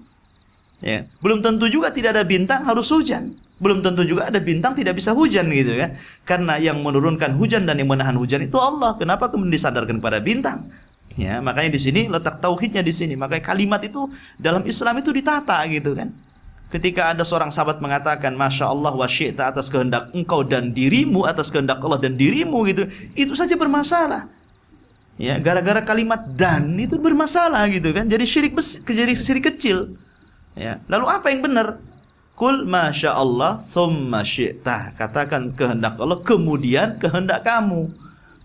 Ya, belum tentu juga tidak ada bintang harus hujan. Belum tentu juga ada bintang tidak bisa hujan gitu kan. Karena yang menurunkan hujan dan yang menahan hujan itu Allah. Kenapa kemudian disandarkan pada bintang? Ya, makanya di sini letak tauhidnya di sini. Makanya kalimat itu dalam Islam itu ditata gitu kan. Ketika ada seorang sahabat mengatakan Masya Allah wa syi'ta, atas kehendak engkau dan dirimu, atas kehendak Allah dan dirimu gitu, itu saja bermasalah. Ya, gara-gara kalimat dan itu bermasalah gitu kan. Jadi syirik kecil. Ya, lalu apa yang benar? Kul Masya Allah summa syi'ta, katakan kehendak Allah kemudian kehendak kamu.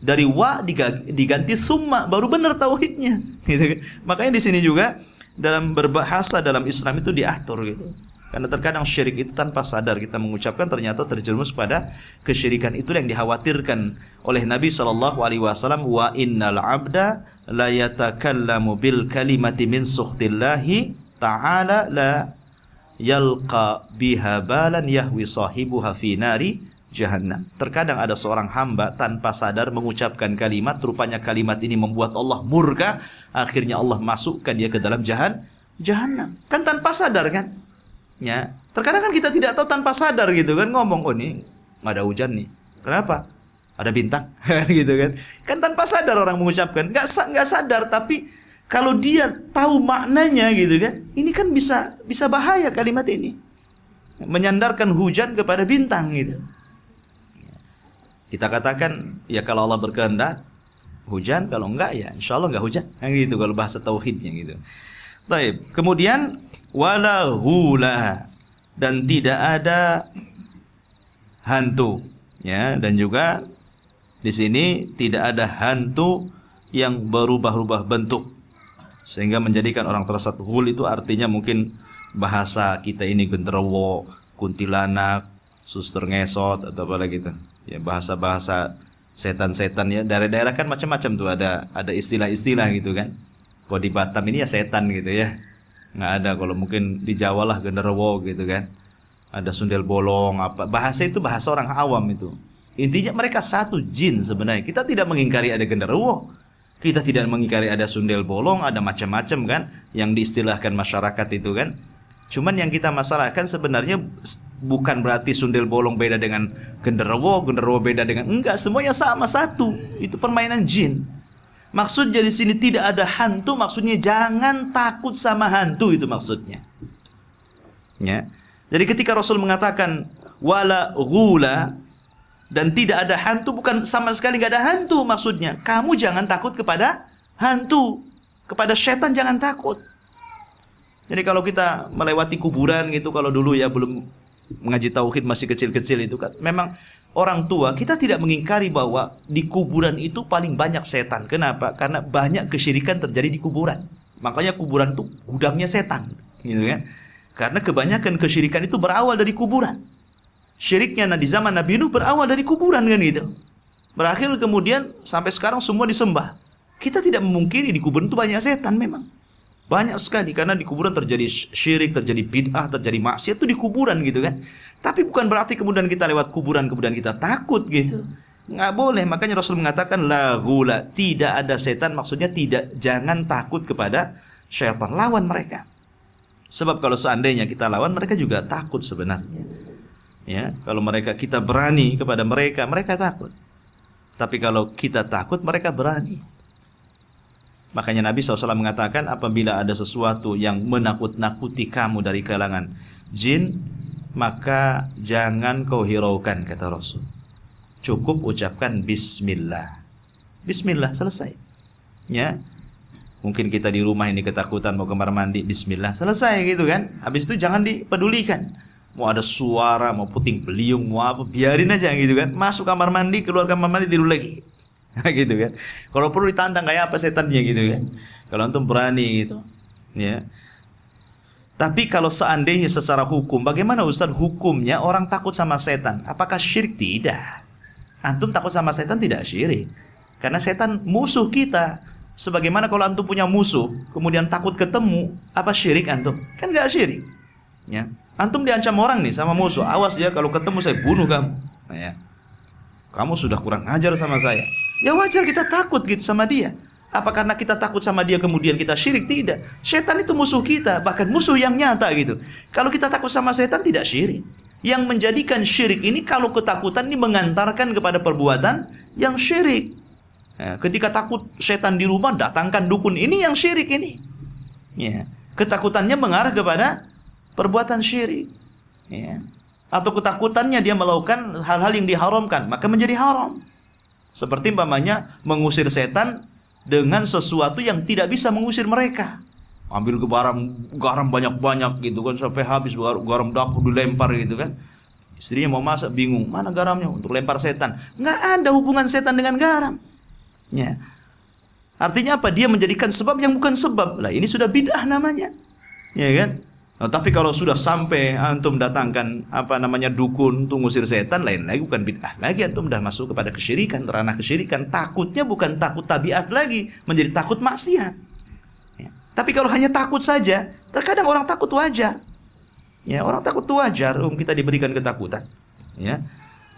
Dari wa diganti summa, baru benar tauhidnya gitu kan. Makanya di sini juga dalam berbahasa dalam Islam itu diatur gitu. Karena terkadang syirik itu tanpa sadar kita mengucapkan ternyata terjerumus pada kesyirikan. Itu yang dikhawatirkan oleh Nabi SAW. Wa innal abda la yatakallamu bil kalimati min sukhtillahi ta'ala la yalqa biha balan yahwi sahibuha fi nari jahannam. Terkadang ada seorang hamba tanpa sadar mengucapkan kalimat, rupanya kalimat ini membuat Allah murka, akhirnya Allah masukkan dia ke dalam jahannam. Kan tanpa sadar kan? Ya. Terkadang kan kita tidak tahu tanpa sadar gitu kan, ngomong ini nggak ada hujan nih. Kenapa? Ada bintang gitu kan. Kan tanpa sadar orang mengucapkan, nggak sadar, tapi kalau dia tahu maknanya gitu kan, ini kan bisa bahaya kalimat ini. Menyandarkan hujan kepada bintang gitu. Kita katakan, ya kalau Allah berkehendak hujan, kalau enggak ya insya Allah enggak hujan. Gitu kalau bahasa tauhidnya gitu. Baik. Kemudian wala hula, dan tidak ada hantu, ya, dan juga di sini tidak ada hantu yang berubah-ubah bentuk sehingga menjadikan orang tersesat. Hul itu artinya mungkin bahasa kita ini genderuwo, kuntilanak, suster ngesot atau apa gitu. Ya, bahasa-bahasa setan-setan ya. Daerah-daerah kan macam-macam tuh, ada istilah-istilah gitu kan. Kalau di Batam ini ya setan gitu ya. Nggak ada, kalau mungkin di Jawa lah genderuwo gitu kan. Ada sundel bolong apa. Bahasa itu bahasa orang awam itu. Intinya mereka satu jin sebenarnya. Kita tidak mengingkari ada genderuwo. Kita tidak mengingkari ada sundel bolong, ada macam-macam kan yang diistilahkan masyarakat itu kan. Cuman yang kita masalahkan sebenarnya bukan berarti sundel bolong beda dengan genderuwo beda dengan, enggak, semuanya sama satu. Itu permainan jin. Maksudnya di sini tidak ada hantu, maksudnya jangan takut sama hantu, itu maksudnya. Ya. Jadi ketika Rasul mengatakan wala ghula, dan tidak ada hantu, bukan sama sekali nggak ada hantu maksudnya. Kamu jangan takut kepada hantu, kepada setan jangan takut. Jadi kalau kita melewati kuburan gitu, kalau dulu ya belum mengaji tauhid masih kecil-kecil itu kan, memang orang tua kita tidak mengingkari bahwa di kuburan itu paling banyak setan. Kenapa? Karena banyak kesyirikan terjadi di kuburan. Makanya kuburan itu gudangnya setan, gitu kan? Karena kebanyakan kesyirikan itu berawal dari kuburan. Syiriknya di zaman Nabi Nuh berawal dari kuburan kan gitu. Berakhir kemudian sampai sekarang semua disembah. Kita tidak memungkiri di kuburan itu banyak setan memang. Banyak sekali, karena di kuburan terjadi syirik, terjadi bid'ah, terjadi maksiat itu di kuburan gitu kan. Tapi bukan berarti kemudian kita lewat kuburan kemudian kita takut gitu. Nggak boleh. Makanya Rasul mengatakan la ghula, tidak ada setan, maksudnya jangan takut kepada syaitan, lawan mereka. Sebab kalau seandainya kita lawan, mereka juga takut sebenarnya. Ya, kalau kita berani kepada mereka, mereka takut. Tapi kalau kita takut, mereka berani. Makanya Nabi SAW mengatakan, apabila ada sesuatu yang menakut-nakuti kamu dari kalangan jin, maka jangan kau hiraukan, kata Rasul. Cukup ucapkan bismillah. Bismillah, selesai. Ya. Mungkin kita di rumah ini ketakutan mau kamar mandi, bismillah, selesai gitu kan. Habis itu jangan dipedulikan. Mau ada suara, mau puting beliung, mau apa, biarin aja gitu kan. Masuk kamar mandi, keluar kamar mandi, tidur lagi. Gitu kan. Kalau perlu ditantang kayak apa setannya gitu kan. Kalau antum berani gitu. Ya. Tapi kalau seandainya secara hukum, bagaimana Ustaz hukumnya orang takut sama setan? Apakah syirik? Tidak. Antum takut sama setan tidak syirik. Karena setan musuh kita. Sebagaimana kalau antum punya musuh, kemudian takut ketemu, apa syirik antum? Kan gak syirik. Ya. Antum diancam orang nih sama musuh, awas ya kalau ketemu saya bunuh kamu. Ya. Kamu sudah kurang ajar sama saya. Ya wajar kita takut gitu sama dia. Apa karena kita takut sama dia kemudian kita syirik? Tidak. Setan itu musuh kita, bahkan musuh yang nyata gitu. Kalau kita takut sama setan tidak syirik. Yang menjadikan syirik ini kalau ketakutan ini mengantarkan kepada perbuatan yang syirik. Ya, ketika takut setan di rumah, datangkan dukun, ini yang syirik ini. Ya. Ketakutannya mengarah kepada perbuatan syirik. Ya. Atau ketakutannya dia melakukan hal-hal yang diharamkan, maka menjadi haram. Seperti umpamanya mengusir setan dengan sesuatu yang tidak bisa mengusir mereka. Ambil ke garam banyak-banyak gitu kan, sampai habis garam dapur dilempar gitu kan. Istrinya mau masak bingung, mana garamnya untuk lempar setan. Nggak ada hubungan setan dengan garam. Ya. Artinya apa? Dia menjadikan sebab yang bukan sebab. Lah ini sudah bid'ah namanya. Ya kan? Nah, tapi kalau sudah sampai antum datangkan dukun untuk ngusir setan, lain lagi, bukan bid'ah lagi, antum sudah masuk kepada kesyirikan, ranah kesyirikan. Takutnya bukan takut tabiat lagi, menjadi takut maksiat. Ya. Tapi kalau hanya takut saja, terkadang orang takut wajar. Ya, orang takut wajar, kita diberikan ketakutan. Ya.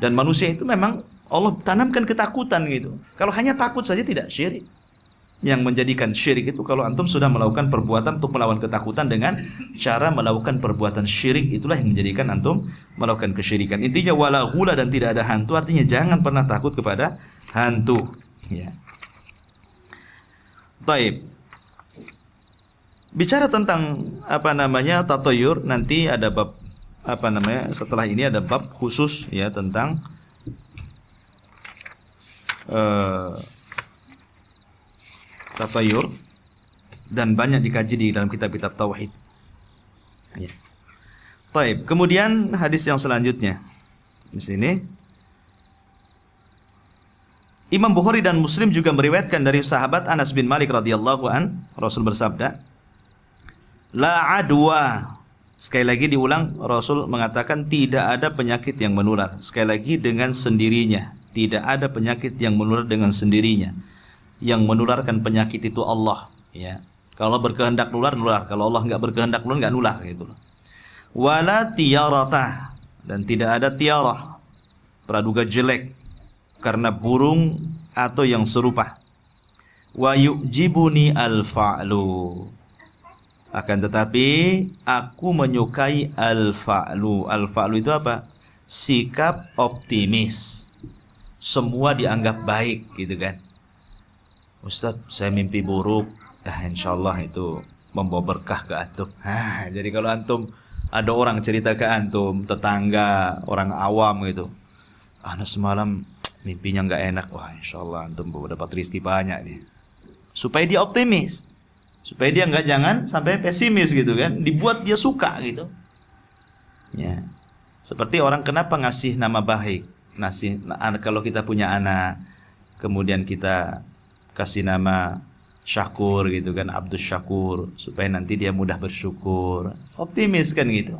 Dan manusia itu memang Allah tanamkan ketakutan gitu. Kalau hanya takut saja tidak syirik. Yang menjadikan syirik itu kalau antum sudah melakukan perbuatan untuk melawan ketakutan dengan cara melakukan perbuatan syirik, itulah yang menjadikan antum melakukan kesyirikan. Intinya wala ghula, dan tidak ada hantu, artinya jangan pernah takut kepada hantu. Ya. Taib. Bicara tentang tatayur, nanti ada bab setelah ini ada bab khusus ya tentang tatayur, dan banyak dikaji di dalam kitab-kitab tauhid. Ya. Taib. Kemudian hadis yang selanjutnya di sini Imam Bukhari dan Muslim juga meriwayatkan dari sahabat Anas bin Malik radhiyallahu an, Rasul bersabda, la adwa. Sekali lagi diulang, Rasul mengatakan tidak ada penyakit yang menular. Sekali lagi dengan sendirinya, tidak ada penyakit yang menular dengan sendirinya. Yang menularkan penyakit itu Allah, ya. Kalau berkehendak nular, nular. Kalau Allah enggak berkehendak nular, enggak nular gitu. Wala tiyarata, dan tidak ada tiarah, praduga jelek karena burung atau yang serupa. Wa yu'jibuni al-fa'lu. Akan tetapi aku menyukai al-fa'lu. Al-fa'lu itu apa? Sikap optimis. Semua dianggap baik gitu kan. Ustaz, saya mimpi buruk. Insyaallah itu membawa berkah ke antum. Jadi kalau antum ada orang cerita ke antum, tetangga, orang awam gitu, anak semalam mimpinya nggak enak. Wah, insyaallah antum dapat rezeki banyak nih. Supaya dia optimis, supaya dia jangan sampai pesimis gitu kan. Dibuat dia suka gitu. Ya, seperti orang kenapa ngasih nama baik, kalau kita punya anak, kemudian kita kasih nama Syakur gitu kan, Abdus Syakur, supaya nanti dia mudah bersyukur, optimis kan gitu.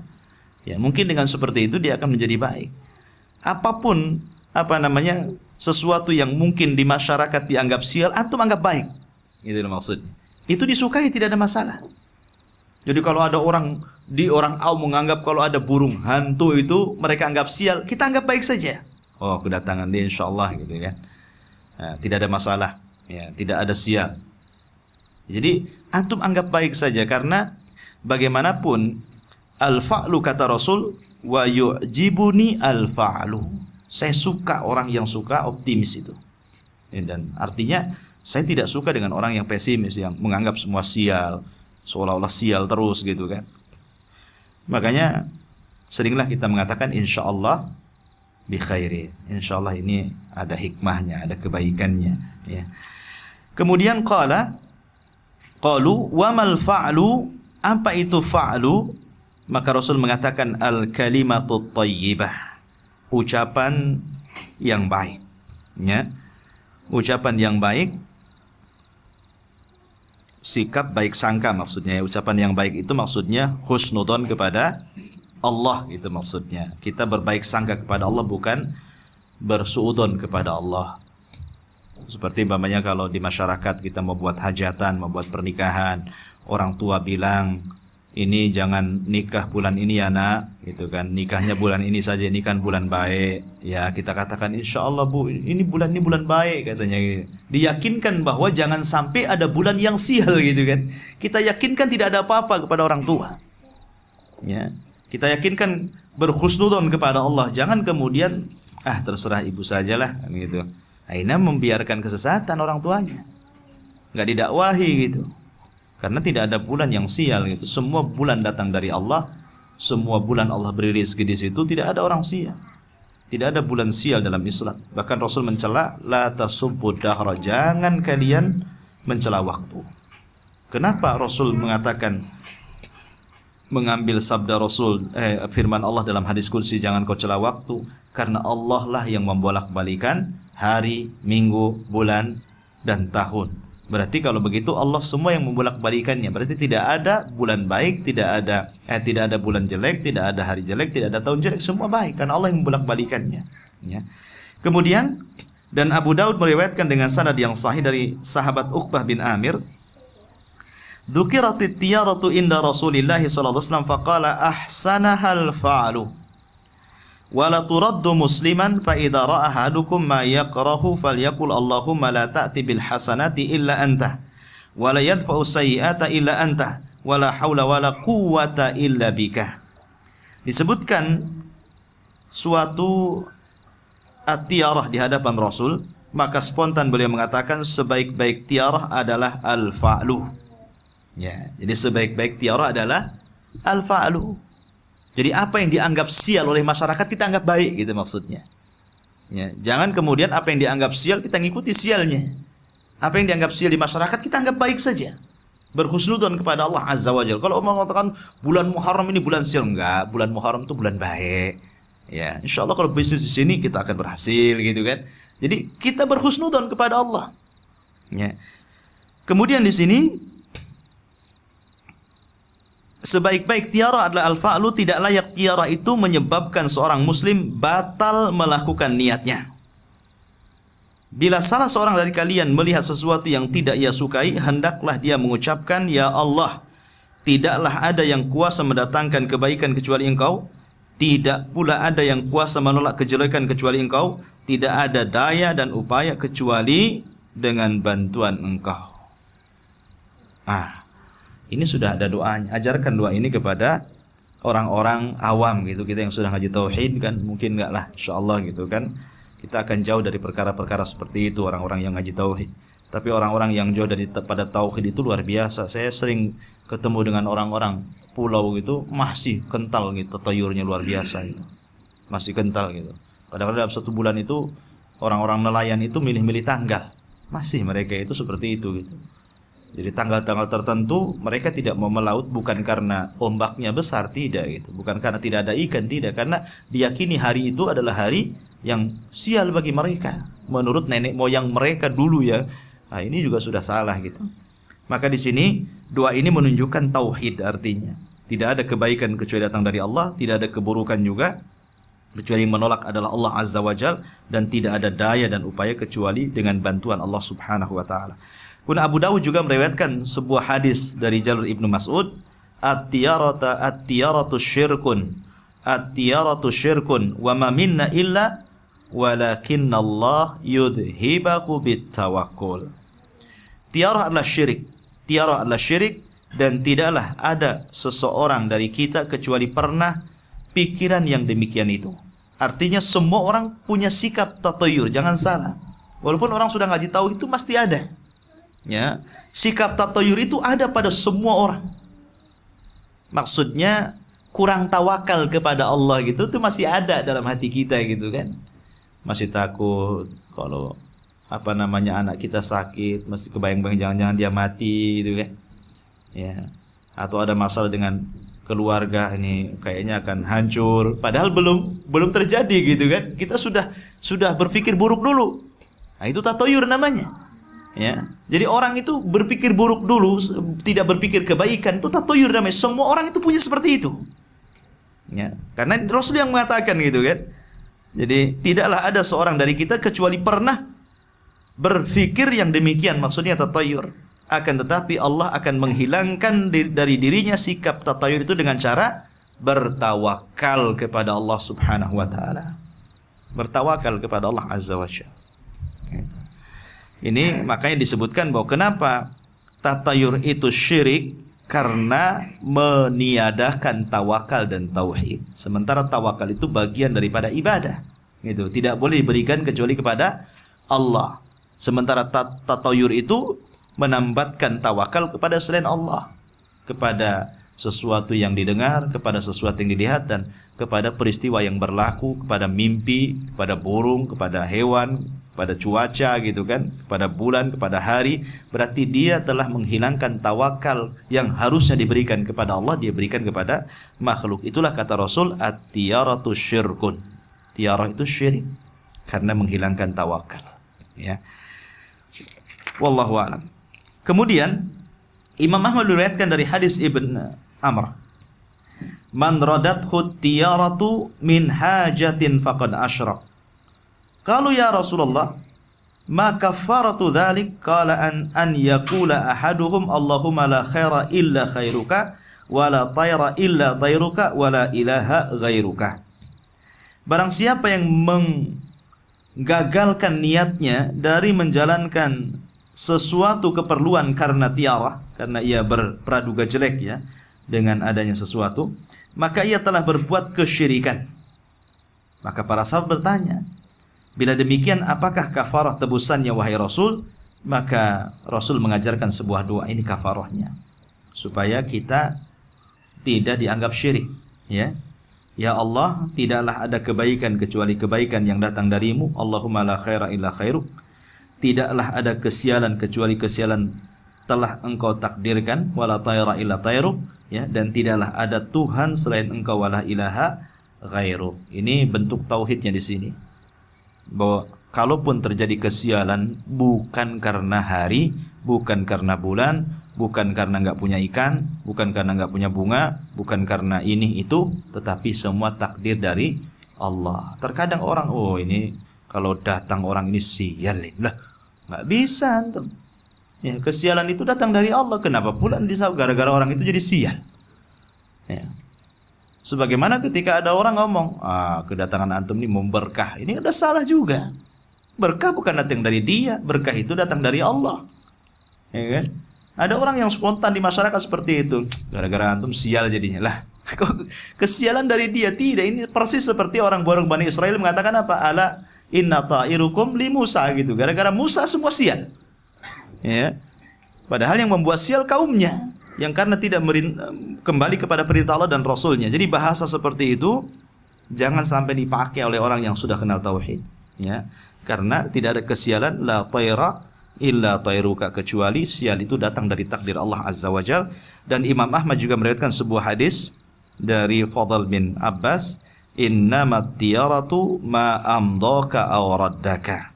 Ya, mungkin dengan seperti itu dia akan menjadi baik. Apapun sesuatu yang mungkin di masyarakat dianggap sial, antum anggap baik. Gitu maksudnya. Itu disukai, tidak ada masalah. Jadi kalau ada orang awam menganggap kalau ada burung hantu itu mereka anggap sial, kita anggap baik saja. Oh, kedatangan dia insyaallah gitu kan. Nah, tidak ada masalah. Ya, tidak ada sial. Jadi antum anggap baik saja, karena bagaimanapun al-fa'lu, kata Rasul, wa yu'jibuni al-fa'lu. Saya suka orang yang suka optimis itu. Dan artinya saya tidak suka dengan orang yang pesimis, yang menganggap semua sial, seolah-olah sial terus gitu kan. Makanya seringlah kita mengatakan insyaallah bi khairin. Insyaallah ini ada hikmahnya, ada kebaikannya, ya. Kemudian qalu wa mal fa'lu, apa itu fa'lu? Maka Rasul mengatakan al kalimatut thayyibah, ucapan yang baik, ya. Ucapan yang baik, sikap baik sangka maksudnya. Ucapan yang baik itu maksudnya husnudzon kepada Allah, itu maksudnya. Kita berbaik sangka kepada Allah, bukan bersuudzon kepada Allah. Seperti umpamanya kalau di masyarakat kita mau buat hajatan, mau buat pernikahan, orang tua bilang, ini jangan nikah bulan ini ya nak, gitu kan. Nikahnya bulan ini saja, ini kan bulan baik. Ya kita katakan insyaallah bu, ini bulan baik katanya. Diyakinkan bahwa jangan sampai ada bulan yang sial gitu kan. Kita yakinkan tidak ada apa-apa kepada orang tua. Ya, kita yakinkan berhusnudzon kepada Allah. Jangan kemudian terserah ibu sajalah kan gitu. Akhirnya membiarkan kesesatan orang tuanya, nggak didakwahi gitu. Karena tidak ada bulan yang sial gitu. Semua bulan datang dari Allah. Semua bulan Allah beri rezeki di situ. Tidak ada orang sial. Tidak ada bulan sial dalam Islam. Bahkan Rasul mencela, la tasubbud dahra, jangan kalian mencela waktu. Kenapa Rasul mengatakan, mengambil sabda Rasul, firman Allah dalam hadis qudsi, jangan kau cela waktu? Karena Allah lah yang membolak-balikan hari, minggu, bulan, dan tahun. Berarti kalau begitu Allah semua yang membolak-balikannya. Berarti tidak ada bulan baik, tidak ada bulan jelek, tidak ada hari jelek, tidak ada tahun jelek, semua baik karena Allah yang membolak-balikannya, ya. Kemudian dan Abu Daud meriwayatkan dengan sanad yang sahih dari sahabat Uqbah bin Amir, dzukiratit tiyaratu inda Rasulillah sallallahu alaihi wasallam faqala ahsanahal fa'lu wala turaddu musliman fa idza ra'a ahadukum ma yakrahu falyaqul Allahumma la ta'ti bil hasanati illa anta wa la yadfa'u sayyi'ata illa anta wa la haula wa la quwwata illa bika. Disebutkan suatu at-tiyarah di hadapan Rasul, maka spontan beliau mengatakan sebaik-baik tiarah adalah al-fa'lu. Ya, jadi sebaik-baik tiarah adalah al-fa'lu. Jadi apa yang dianggap sial oleh masyarakat kita anggap baik gitu maksudnya. Ya, jangan kemudian apa yang dianggap sial kita ngikuti sialnya. Apa yang dianggap sial di masyarakat kita anggap baik saja. Berhusnudzon kepada Allah Azza wa Jalla. Kalau orang mengatakan bulan Muharram ini bulan sial, enggak, bulan Muharram itu bulan baik. Ya, insyaallah kalau bisnis di sini kita akan berhasil gitu kan. Jadi kita berhusnudzon kepada Allah. Ya. Kemudian di sini sebaik-baik tiara adalah al-fa'lu, tidak layak tiara itu menyebabkan seorang muslim batal melakukan niatnya. Bila salah seorang dari kalian melihat sesuatu yang tidak ia sukai, hendaklah dia mengucapkan, ya Allah, tidaklah ada yang kuasa mendatangkan kebaikan kecuali Engkau, tidak pula ada yang kuasa menolak kejelekan kecuali Engkau, tidak ada daya dan upaya kecuali dengan bantuan Engkau. Ini sudah ada doanya. Ajarkan doa ini kepada orang-orang awam gitu. Kita yang sudah ngaji tauhid kan mungkin enggak lah, insyaallah gitu kan. Kita akan jauh dari perkara-perkara seperti itu, orang-orang yang ngaji tauhid. Tapi orang-orang yang jauh pada tauhid itu luar biasa. Saya sering ketemu dengan orang-orang pulau gitu, masih kental gitu, tatayurnya luar biasa gitu. Masih kental gitu. Kadang-kadang dalam satu bulan itu orang-orang nelayan itu milih-milih tanggal. Masih mereka itu seperti itu gitu. Jadi tanggal-tanggal tertentu mereka tidak mau melaut bukan karena ombaknya besar, tidak gitu. Bukan karena tidak ada ikan, tidak. Karena diyakini hari itu adalah hari yang sial bagi mereka. Menurut nenek moyang mereka dulu ya. Ini juga sudah salah gitu. Maka di sini doa ini menunjukkan tauhid artinya. Tidak ada kebaikan kecuali datang dari Allah, tidak ada keburukan juga kecuali yang menolak adalah Allah Azza wa Jalla, dan tidak ada daya dan upaya kecuali dengan bantuan Allah Subhanahu wa taala. Kemudian Abu Dawud juga meriwayatkan sebuah hadis dari Jalur Ibnu Mas'ud, at-tiyaratu syirkun, at-tiyaratu syirkun wa ma minna illa walakinna Allah yudhibahu bitawakkul. Tiarah adalah syirik. Tiarah adalah syirik, dan tidaklah ada seseorang dari kita kecuali pernah pikiran yang demikian itu. Artinya semua orang punya sikap tatayur, jangan salah. Walaupun orang sudah ngaji tauhid itu pasti ada. Ya, sikap tatayur itu ada pada semua orang. Maksudnya kurang tawakal kepada Allah gitu tuh masih ada dalam hati kita gitu kan. Masih takut kalau anak kita sakit, masih kebayang-bayang jangan-jangan dia mati gitu kan. Ya. Atau ada masalah dengan keluarga, ini kayaknya akan hancur, padahal belum terjadi gitu kan. Kita sudah berpikir buruk dulu. Nah, itu tatayur namanya. Ya. Jadi orang itu berpikir buruk dulu, tidak berpikir kebaikan, itu tatayur namanya. Semua orang itu punya seperti itu. Ya. Karena Rasul yang mengatakan gitu kan. Jadi tidaklah ada seorang dari kita kecuali pernah berpikir yang demikian, maksudnya tatayur. Akan tetapi Allah akan menghilangkan dari dirinya sikap tatayur itu dengan cara bertawakal kepada Allah Subhanahu wa taala. Bertawakal kepada Allah Azza wa Jalla. Ini makanya disebutkan bahwa kenapa tatayur itu syirik, karena meniadakan tawakal dan tauhid. Sementara tawakal itu bagian daripada ibadah. Gitu, tidak boleh diberikan kecuali kepada Allah. Sementara tatayur itu menambatkan tawakal kepada selain Allah, kepada sesuatu yang didengar, kepada sesuatu yang dilihat, dan kepada peristiwa yang berlaku, kepada mimpi, kepada burung, kepada hewan, kepada cuaca gitu kan, kepada bulan, kepada hari. Berarti dia telah menghilangkan tawakal yang harusnya diberikan kepada Allah, dia berikan kepada makhluk. Itulah kata Rasul, at-tiyaratu syirkun. Tiarah itu syirik karena menghilangkan tawakal. Ya. Wallahu a'lam. Kemudian Imam Ahmad meriwayatkan dari hadis Ibn Amr, man radathu tiyaratu min hajatin faqad asyrak. Qalu ya Rasulullah, ma kafaratu dzalik? Qala an yaqula ahaduhum Allahumma la khaira illa khairuka wa la tayra illa tayruka wa la ilaha ghairuka. Barang siapa yang menggagalkan niatnya dari menjalankan sesuatu keperluan karena tiarah, karena ia berpraduga jelek ya dengan adanya sesuatu, maka ia telah berbuat kesyirikan. Maka para sahabat bertanya, bila demikian apakah kafarah tebusannya wahai Rasul? Maka Rasul mengajarkan sebuah doa, ini kafarahnya, supaya kita tidak dianggap syirik. Ya Allah, tidaklah ada kebaikan kecuali kebaikan yang datang darimu. Allahumma la khaira illa khairuk. Tidaklah ada kesialan kecuali kesialan telah engkau takdirkan. Wala tayra illa tayruk. Ya, dan tidaklah ada Tuhan selain engkau, wala ilaha ghairuk. Ini bentuk tauhidnya di sini. Bahwa kalaupun terjadi kesialan, bukan karena hari, bukan karena bulan, bukan karena nggak punya ikan, bukan karena nggak punya bunga, bukan karena ini itu, tetapi semua takdir dari Allah. Terkadang orang, oh ini kalau datang orang ini sial, lah nggak bisa antum. Ya, kesialan itu datang dari Allah. Kenapa pula disebut gara-gara orang itu jadi sial? Ya. Sebagaimana ketika ada orang ngomong, kedatangan antum ini memberkah, ini udah salah juga. Berkah bukan datang dari dia, berkah itu datang dari Allah. Ya kan? Ada orang yang spontan di masyarakat seperti itu, gara-gara antum sial jadinya. Lah, kesialan dari dia? Tidak, ini persis seperti orang Bani Israel mengatakan apa? Ala inna ta'irukum li Musa gitu. Gara-gara Musa semua sial. Ya. Padahal yang membuat sial kaumnya, yang karena tidak kembali kepada perintah Allah dan Rasulnya. Jadi bahasa seperti itu jangan sampai dipakai oleh orang yang sudah kenal tauhid. Ya. Karena tidak ada kesialan, la tayra illa tayruka, kecuali sial itu datang dari takdir Allah Azza wa Jal. Dan Imam Ahmad juga meriwayatkan sebuah hadis dari Fadl bin Abbas, innamat tiyaratu ma amdaka aw raddaka.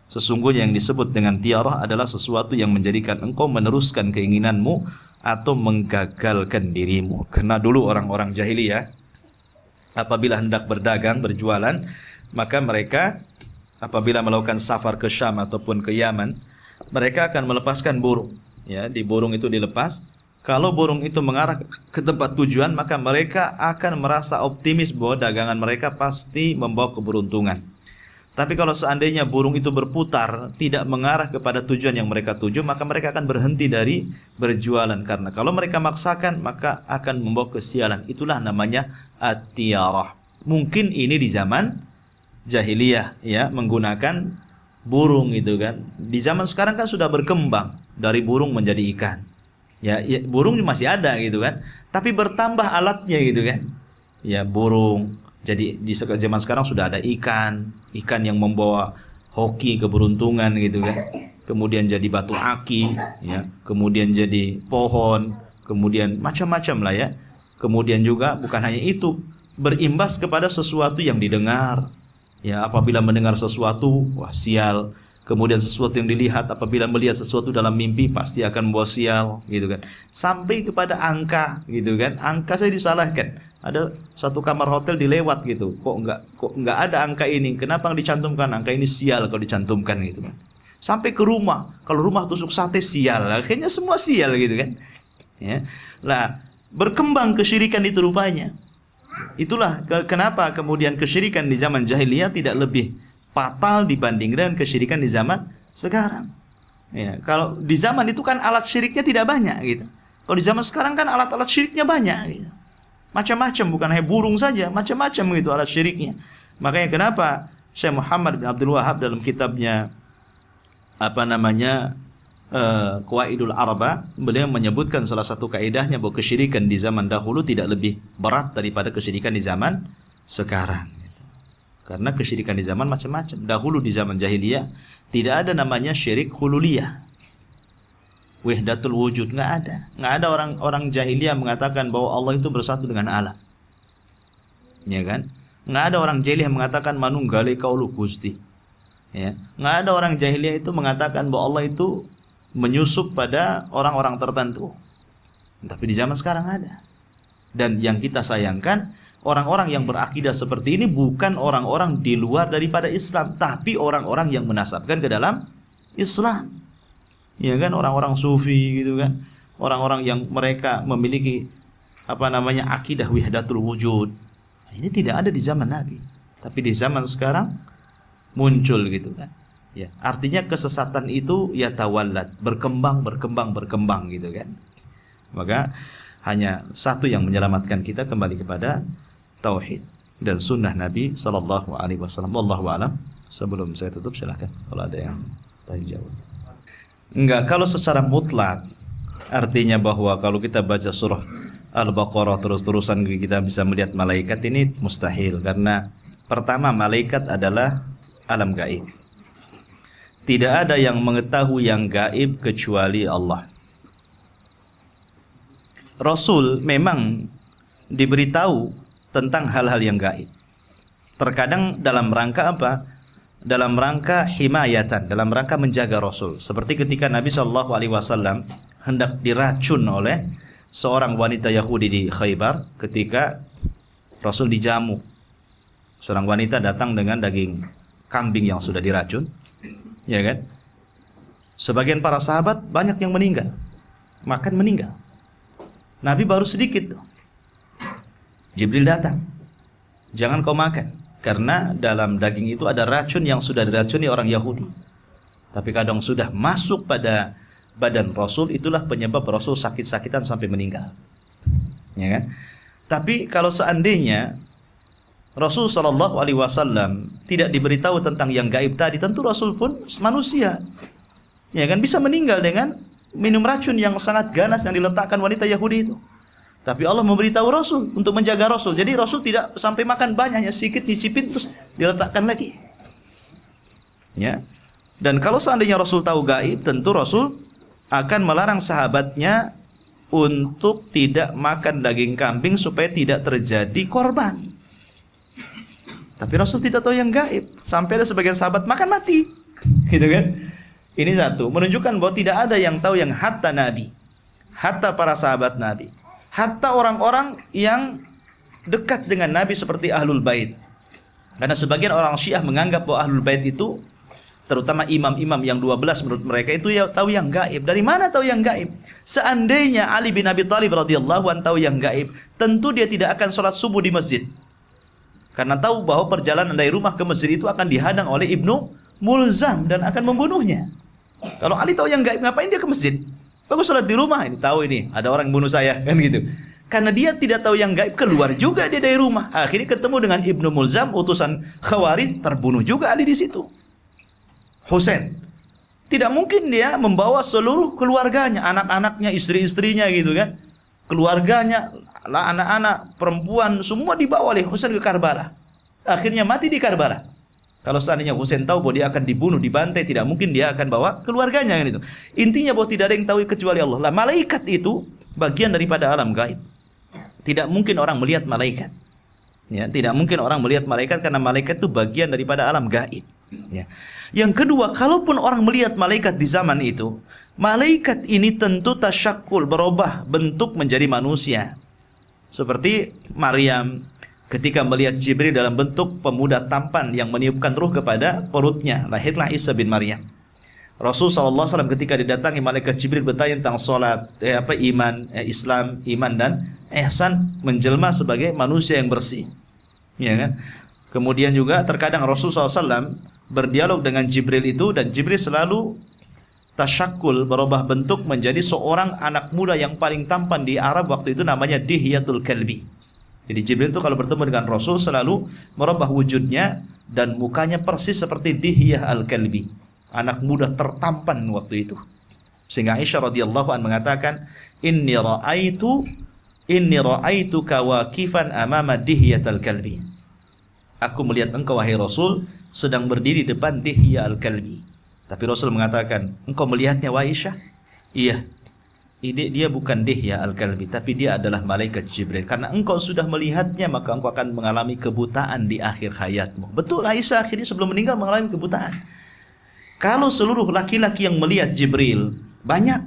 Sesungguhnya yang disebut dengan tiarah adalah sesuatu yang menjadikan engkau meneruskan keinginanmu atau menggagalkan dirimu. Karena dulu orang-orang jahiliyah apabila hendak berdagang, berjualan, maka mereka apabila melakukan safar ke Syam ataupun ke Yaman, mereka akan melepaskan burung. Ya, di burung itu dilepas. Kalau burung itu mengarah ke tempat tujuan, maka mereka akan merasa optimis bahwa dagangan mereka pasti membawa keberuntungan. Tapi kalau seandainya burung itu berputar, tidak mengarah kepada tujuan yang mereka tuju, maka mereka akan berhenti dari berjualan. Karena kalau mereka maksakan, maka akan membawa kesialan. Itulah namanya at-tiyarah. Mungkin ini di zaman jahiliyah, ya, menggunakan burung gitu kan. Di zaman sekarang kan sudah berkembang dari burung menjadi ikan. Ya, burung masih ada gitu kan. Tapi bertambah alatnya gitu kan. Ya, burung. Jadi di zaman sekarang sudah ada ikan yang membawa hoki keberuntungan gitu kan. Kemudian jadi batu aki, ya. Kemudian jadi pohon, kemudian macam-macam lah ya. Kemudian juga bukan hanya itu, berimbas kepada sesuatu yang didengar. Ya, apabila mendengar sesuatu, wah sial. Kemudian sesuatu yang dilihat, apabila melihat sesuatu dalam mimpi, pasti akan membawa sial, gitu kan. Sampai kepada angka, gitu kan. Angka saya disalahkan. Ada satu kamar hotel dilewat gitu. Kok enggak ada angka ini? Kenapa dicantumkan angka ini? Sial kalau dicantumkan gitu kan. Sampai ke rumah, kalau rumah tusuk sate sial. Akhirnya semua sial gitu kan. Ya. Lah, berkembang kesyirikan itu rupanya. Itulah kenapa kemudian kesyirikan di zaman jahiliyah tidak lebih fatal dibandingkan kesyirikan di zaman sekarang. Ya, kalau di zaman itu kan alat syiriknya tidak banyak gitu. Kalau di zaman sekarang kan alat-alat syiriknya banyak gitu. Macam-macam, bukan hanya burung saja, macam-macam gitu alat syiriknya. Makanya kenapa Syekh Muhammad bin Abdul Wahhab dalam kitabnya Qawaidul Arba, beliau menyebutkan salah satu kaidahnya bahwa kesyirikan di zaman dahulu tidak lebih berat daripada kesyirikan di zaman sekarang. Karena kesyirikan di zaman macam-macam. Dahulu di zaman jahiliyah tidak ada namanya syirik hululiyah, wahdatul wujud, nggak ada orang jahiliyah mengatakan bahwa Allah itu bersatu dengan alam, ya kan? Nggak ada orang jahiliyah mengatakan manunggale kaulu gusti, ya. Nggak ada orang jahiliyah itu mengatakan bahwa Allah itu menyusup pada orang-orang tertentu. Tapi di zaman sekarang ada. Dan yang kita sayangkan, orang-orang yang berakidah seperti ini bukan orang-orang di luar daripada Islam, tapi orang-orang yang menasabkan ke dalam Islam. Ya kan, orang-orang sufi gitu kan. Orang-orang yang mereka memiliki akidah wahdatul wujud. Ini tidak ada di zaman Nabi, tapi di zaman sekarang muncul gitu kan. Ya, artinya kesesatan itu ya tawallad, berkembang gitu kan. Maka hanya satu yang menyelamatkan kita, kembali kepada tauhid dan sunnah Nabi sallallahu alaihi wasallam. Wallahu a'lam. Sebelum saya tutup, silakan kalau ada yang ingin jawab. Enggak, kalau secara mutlak artinya bahwa kalau kita baca surah Al-Baqarah terus-terusan kita bisa melihat malaikat, ini mustahil. Karena pertama, malaikat adalah alam gaib. Tidak ada yang mengetahui yang gaib kecuali Allah. Rasul memang diberitahu tentang hal-hal yang gaib. Terkadang dalam rangka apa? Dalam rangka himayatan, dalam rangka menjaga Rasul. Seperti ketika Nabi SAW hendak diracun oleh seorang wanita Yahudi di Khaybar ketika Rasul dijamu. Seorang wanita datang dengan daging kambing yang sudah diracun. Ya kan? Sebagian para sahabat banyak yang meninggal. Makan meninggal. Nabi baru sedikit tuh. Jibril datang. Jangan kau makan, karena dalam daging itu ada racun yang sudah diracuni orang Yahudi. Tapi kadang sudah masuk pada badan Rasul, itulah penyebab Rasul sakit-sakitan sampai meninggal. Ya kan? Tapi kalau seandainya Rasul SAW tidak diberitahu tentang yang gaib tadi, tentu Rasul pun manusia, ya kan, bisa meninggal dengan minum racun yang sangat ganas yang diletakkan wanita Yahudi itu. Tapi Allah memberitahu Rasul untuk menjaga Rasul. Jadi Rasul tidak sampai makan banyak, hanya sedikit dicipin terus diletakkan lagi. Ya. Dan kalau seandainya Rasul tahu gaib, tentu Rasul akan melarang sahabatnya untuk tidak makan daging kambing supaya tidak terjadi korban. Tapi Rasul tidak tahu yang gaib. Sampai ada sebagian sahabat makan mati. Gitu kan? Ini satu, menunjukkan bahwa tidak ada yang tahu yang hatta Nabi, hatta para sahabat Nabi, hatta orang-orang yang dekat dengan Nabi seperti Ahlul Bait. Karena sebagian orang Syiah menganggap bahwa Ahlul Bait itu, terutama imam-imam yang 12 menurut mereka itu ya tahu yang gaib. Dari mana tahu yang gaib? Seandainya Ali bin Abi Thalib radhiyallahu anhu tahu yang gaib, tentu dia tidak akan sholat subuh di masjid. Karena tahu bahwa perjalanan dari rumah ke masjid itu akan dihadang oleh Ibnu Mulzam dan akan membunuhnya. Kalau Ali tahu yang gaib, ngapain dia ke masjid? Bagus sholat di rumah, ini tahu ini ada orang yang bunuh saya, kan gitu. Karena dia tidak tahu yang gaib, keluar juga dia dari rumah. Akhirnya ketemu dengan Ibnu Mulzam, utusan Khawarij, terbunuh juga Ali di situ. Husain. Tidak mungkin dia membawa seluruh keluarganya, anak-anaknya, istri-istrinya gitu kan. Keluarganya, anak-anak, perempuan, semua dibawa oleh Husain ke Karbala. Akhirnya mati di Karbala. Kalau seandainya Husain tahu bahwa dia akan dibunuh, dibantai, tidak mungkin dia akan bawa keluarganya kan itu. Intinya bahwa tidak ada yang tahu kecuali Allah. Lah, malaikat itu bagian daripada alam gaib. Tidak mungkin orang melihat malaikat. Ya, tidak mungkin orang melihat malaikat karena malaikat itu bagian daripada alam gaib. Ya. Yang kedua, kalaupun orang melihat malaikat di zaman itu, malaikat ini tentu tasyakul, berubah bentuk menjadi manusia. Seperti Maryam ketika melihat Jibril dalam bentuk pemuda tampan yang meniupkan ruh kepada perutnya, lahirlah Isa bin Maryam. Rasul SAW ketika didatangi malaikat Jibril bertanya tentang salat, iman, Islam, iman dan ihsan, menjelma sebagai manusia yang bersih. Ya kan? Kemudian juga terkadang Rasul SAW berdialog dengan Jibril itu, dan Jibril selalu tasyakul, berubah bentuk menjadi seorang anak muda yang paling tampan di Arab waktu itu, namanya Dihyatul Kalbi. Jadi Jibril itu kalau bertemu dengan Rasul selalu merubah wujudnya dan mukanya persis seperti Dihyah al-Kalbi, anak muda tertampan waktu itu. Sehingga Aisyah radhiyallahu anha mengatakan, Inni ra'aitu kawakifan amama Dihyatul Kalbi. Aku melihat engkau wahai Rasul sedang berdiri depan Dihya al-Kalbi. Tapi Rasul mengatakan, engkau melihatnya wahai Aisyah? Iya. Dia bukan Dihya al-Kalbi, tapi dia adalah malaikat Jibril. Karena engkau sudah melihatnya, maka engkau akan mengalami kebutaan di akhir hayatmu. Betul, Aisyah akhirnya sebelum meninggal mengalami kebutaan. Kalau seluruh laki-laki yang melihat Jibril, banyak.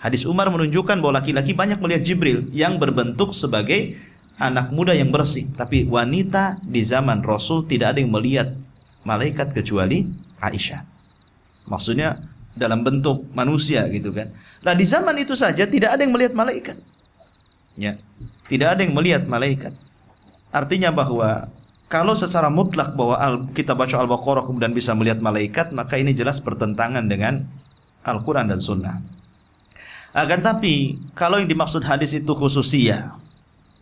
Hadis Umar menunjukkan bahwa laki-laki banyak melihat Jibril yang berbentuk sebagai anak muda yang bersih. Tapi wanita di zaman Rasul tidak ada yang melihat malaikat kecuali Aisyah. Maksudnya dalam bentuk manusia gitu kan. Nah, di zaman itu saja tidak ada yang melihat malaikat. Ya, tidak ada yang melihat malaikat. Artinya bahwa kalau secara mutlak bahwa kita baca Al-Baqarah kemudian bisa melihat malaikat, maka ini jelas bertentangan dengan Al-Quran dan Sunnah. Akan tapi kalau yang dimaksud hadis itu khususiyah,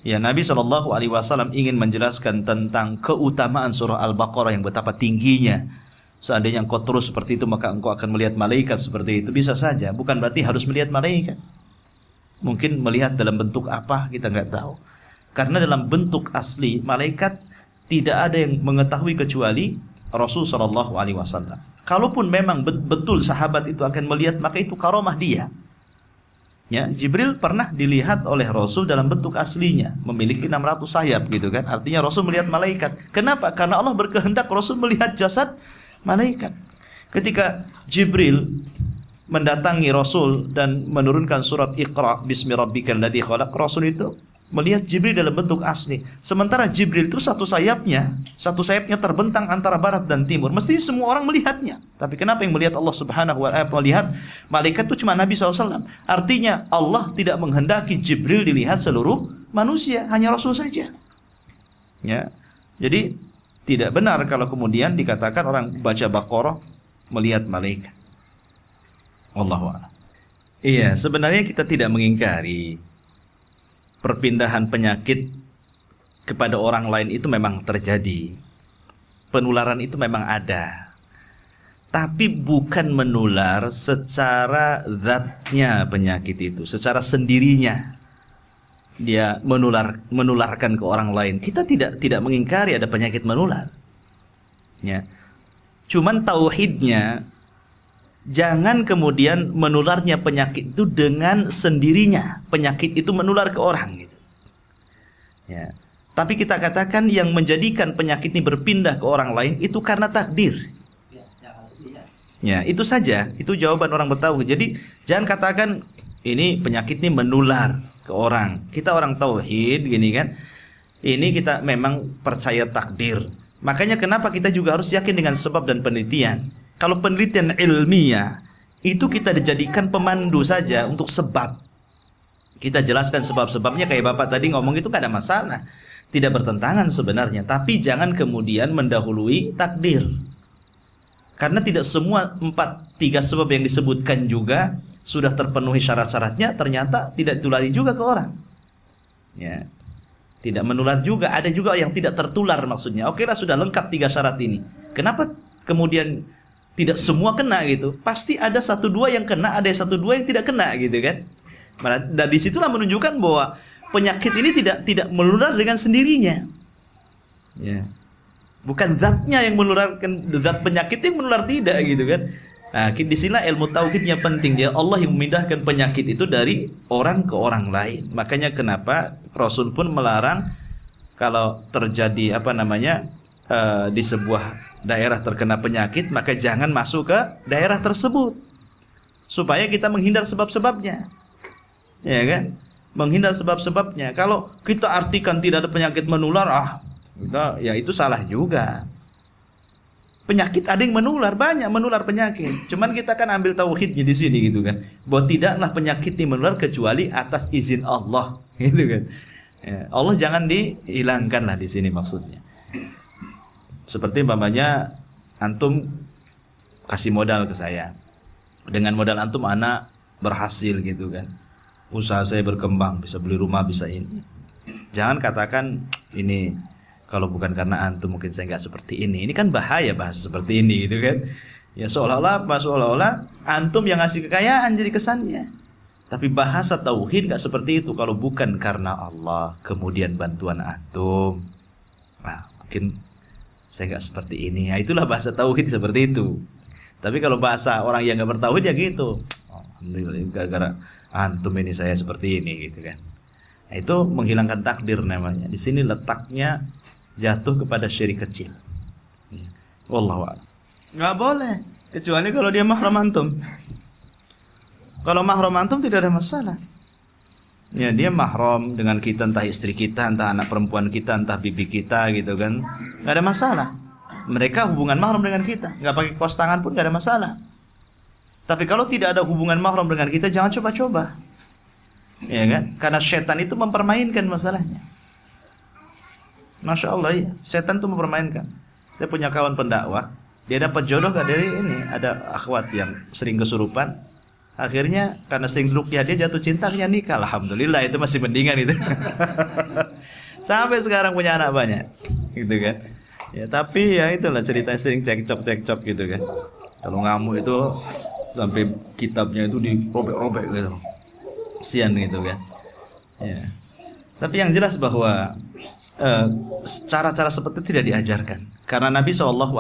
ya, Nabi SAW ingin menjelaskan tentang keutamaan surah Al-Baqarah yang betapa tingginya. Seandainya engkau terus seperti itu, maka engkau akan melihat malaikat seperti itu. Bisa saja, bukan berarti harus melihat malaikat. Mungkin melihat dalam bentuk apa, kita nggak tahu. Karena dalam bentuk asli, malaikat tidak ada yang mengetahui kecuali Rasul SAW. Kalaupun memang betul sahabat itu akan melihat, maka itu karomah dia. Ya, Jibril pernah dilihat oleh Rasul dalam bentuk aslinya, memiliki 600 sayap gitu kan. Artinya Rasul melihat malaikat. Kenapa? Karena Allah berkehendak Rasul melihat jasad malaikat. Ketika Jibril mendatangi Rasul dan menurunkan surat Iqra bismi rabbikal ladzi khalaq, Rasul itu melihat Jibril dalam bentuk asli. Sementara Jibril itu satu sayapnya terbentang antara barat dan timur. Mesti semua orang melihatnya. Tapi kenapa yang melihat Allah Subhanahu wa ta'ala, melihat malaikat itu cuma Nabi SAW? Artinya Allah tidak menghendaki Jibril dilihat seluruh manusia, hanya Rasul saja. Ya. Jadi tidak benar kalau kemudian dikatakan orang baca Baqarah melihat malaikat. Wallahu a'lam. Iya, sebenarnya kita tidak mengingkari perpindahan penyakit kepada orang lain itu memang terjadi. Penularan itu memang ada. Tapi bukan menular secara zatnya penyakit itu, secara sendirinya dia menularkan ke orang lain. Kita tidak mengingkari ada penyakit menular. Ya. Cuman tauhidnya, jangan kemudian menularnya penyakit itu dengan sendirinya. Penyakit itu menular ke orang gitu. Ya. Tapi kita katakan yang menjadikan penyakit ini berpindah ke orang lain itu karena takdir. Ya, itu saja. Itu jawaban orang bertauhid. Jadi jangan katakan ini penyakit ini menular ke orang. Kita orang tauhid gini kan. Ini kita memang percaya takdir. Makanya kenapa kita juga harus yakin dengan sebab dan penelitian. Kalau penelitian ilmiah itu kita dijadikan pemandu saja untuk sebab. Kita jelaskan sebab-sebabnya kayak Bapak tadi ngomong itu gak ada masalah. Tidak bertentangan sebenarnya. Tapi jangan kemudian mendahului takdir. Karena tidak semua 3 sebab yang disebutkan juga sudah terpenuhi syarat-syaratnya, ternyata tidak ditulari juga ke orang. Ya. Tidak menular juga, ada juga yang tidak tertular maksudnya. Oke lah, sudah lengkap 3 syarat ini. Kenapa kemudian tidak semua kena gitu. Pasti ada satu dua yang kena, ada satu dua yang tidak kena gitu kan. Dan disitulah menunjukkan bahwa penyakit ini tidak menular dengan sendirinya. Ya. Bukan zatnya yang menularkan, zat penyakit yang menular, tidak gitu kan. Nah, di sinilah ilmu tauhidnya penting. Dia Allah yang memindahkan penyakit itu dari orang ke orang lain. Makanya kenapa Rasul pun melarang kalau terjadi di sebuah daerah terkena penyakit, maka jangan masuk ke daerah tersebut, supaya kita menghindar sebab-sebabnya, ya kan? Menghindar sebab-sebabnya. Kalau kita artikan tidak ada penyakit menular, ya itu salah juga. Penyakit ada yang menular, banyak menular penyakit. Cuman kita kan ambil tauhidnya di sini gitu kan, bahwa tidaklah penyakit ini menular kecuali atas izin Allah, gitu kan. Ya, Allah jangan dihilangkan lah di sini maksudnya. Seperti umpamanya antum kasih modal ke saya, dengan modal antum anak berhasil gitu kan, usaha saya berkembang, bisa beli rumah, bisa ini. Jangan katakan ini kalau bukan karena antum mungkin saya nggak seperti ini. Ini kan bahaya bahasa seperti ini gitu kan. Ya seolah-olah antum yang ngasih kekayaan jadi kesannya. Tapi bahasa tauhid nggak seperti itu. Kalau bukan karena Allah kemudian bantuan antum, nah mungkin saya nggak seperti ini. Nah, itulah bahasa tauhid seperti itu. Tapi kalau bahasa orang yang nggak bertauhid ya gitu, alhamdulillah gara-gara antum ini saya seperti ini gitu kan. Nah, itu menghilangkan takdir namanya. Di sini letaknya jatuh kepada syirik kecil. Wallahu a'lam. Nggak boleh kecuali kalau dia mahram antum. Kalau mahram antum tidak ada masalah. Ya dia mahram dengan kita, entah istri kita, entah anak perempuan kita, entah bibi kita gitu kan, nggak ada masalah. Mereka hubungan mahram dengan kita, nggak pakai kos tangan pun nggak ada masalah. Tapi kalau tidak ada hubungan mahram dengan kita, jangan coba-coba. Ya kan? Karena setan itu mempermainkan masalahnya. Masya Allah ya, setan itu mempermainkan. Saya punya kawan pendakwah, dia dapat jodoh gak dari ini, ada akhwat yang sering kesurupan. Akhirnya karena sering ruqyah dia jatuh cinta, akhirnya nikah. Alhamdulillah, itu masih mendingan itu. Sampai sekarang punya anak banyak, gitu kan. Ya tapi ya itulah ceritanya, sering cekcok gitu kan. Kalau ngamuk itu sampai kitabnya itu dirobek-robek gitu, kasian gitu kan. Ya. Tapi yang jelas bahwa cara-cara seperti itu tidak diajarkan, karena Nabi SAW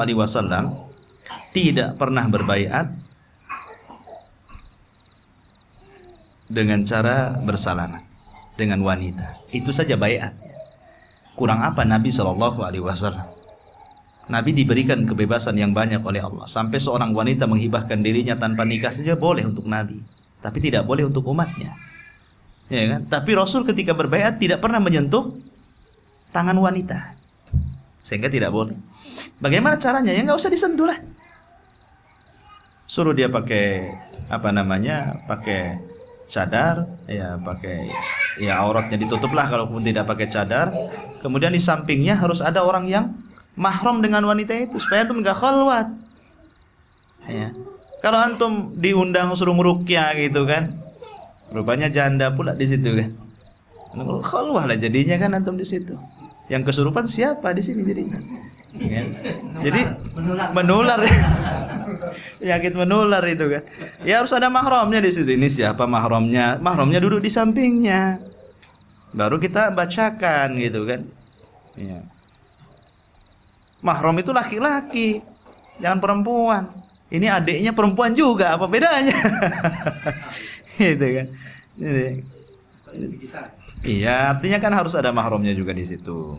tidak pernah berbaiat dengan cara bersalaman dengan wanita. Itu saja baiatnya. Kurang apa Nabi SAW? Nabi diberikan kebebasan yang banyak oleh Allah, sampai seorang wanita menghibahkan dirinya tanpa nikah saja boleh untuk Nabi, tapi tidak boleh untuk umatnya, ya kan? Tapi Rasul ketika berbaiat tidak pernah menyentuh tangan wanita, sehingga tidak boleh. Bagaimana caranya? Ya nggak usah disentuh lah. Suruh dia pakai pakai cadar, ya auratnya ditutup lah kalau pun tidak pakai cadar. Kemudian di sampingnya harus ada orang yang mahram dengan wanita itu, supaya antum nggak khalwat. Ya. Kalau antum diundang suruh ngeruqyah gitu kan, rupanya janda pula di situ kan, khalwah lah jadinya kan antum di situ. Yang kesurupan siapa di sini jadinya? Ya. Jadi menular penyakit menular itu kan. Ya harus ada mahramnya di situ. Ini siapa mahramnya? Mahramnya duduk di sampingnya. Baru kita bacakan gitu kan. Ya. Mahram itu laki-laki, jangan perempuan. Ini adiknya perempuan juga, apa bedanya? Gitu kan. Jadi, iya, artinya kan harus ada mahramnya juga di situ.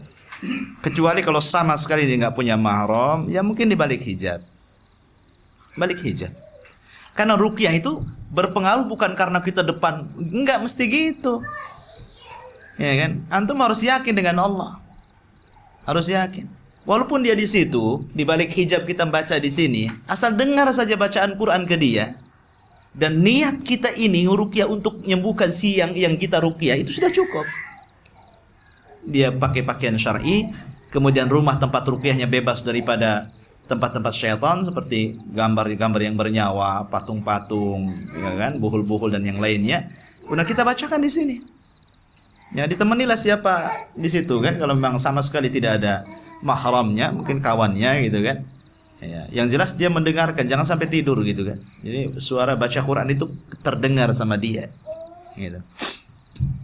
Kecuali kalau sama sekali dia nggak punya mahram, ya mungkin di balik hijab. Balik hijab. Karena ruqyah itu berpengaruh bukan karena kita depan, enggak mesti gitu. Ya kan? Antum harus yakin dengan Allah. Harus yakin. Walaupun dia di situ, di balik hijab kita baca di sini, asal dengar saja bacaan Quran ke dia, dan niat kita ini ruqyah untuk menyembuhkan si yang kita ruqyah, itu sudah cukup. Dia pakai pakaian syar'i, kemudian rumah tempat ruqyahnya bebas daripada tempat-tempat syaitan seperti gambar-gambar yang bernyawa, patung-patung, ya kan, buhul-buhul dan yang lainnya. Udah kita bacakan di sini. Ya, ditemanilah siapa di situ kan, kalau memang sama sekali tidak ada mahramnya, mungkin kawannya gitu kan. Ya, yang jelas dia mendengarkan, jangan sampai tidur gitu kan. Jadi suara baca Quran itu terdengar sama dia. Gitu.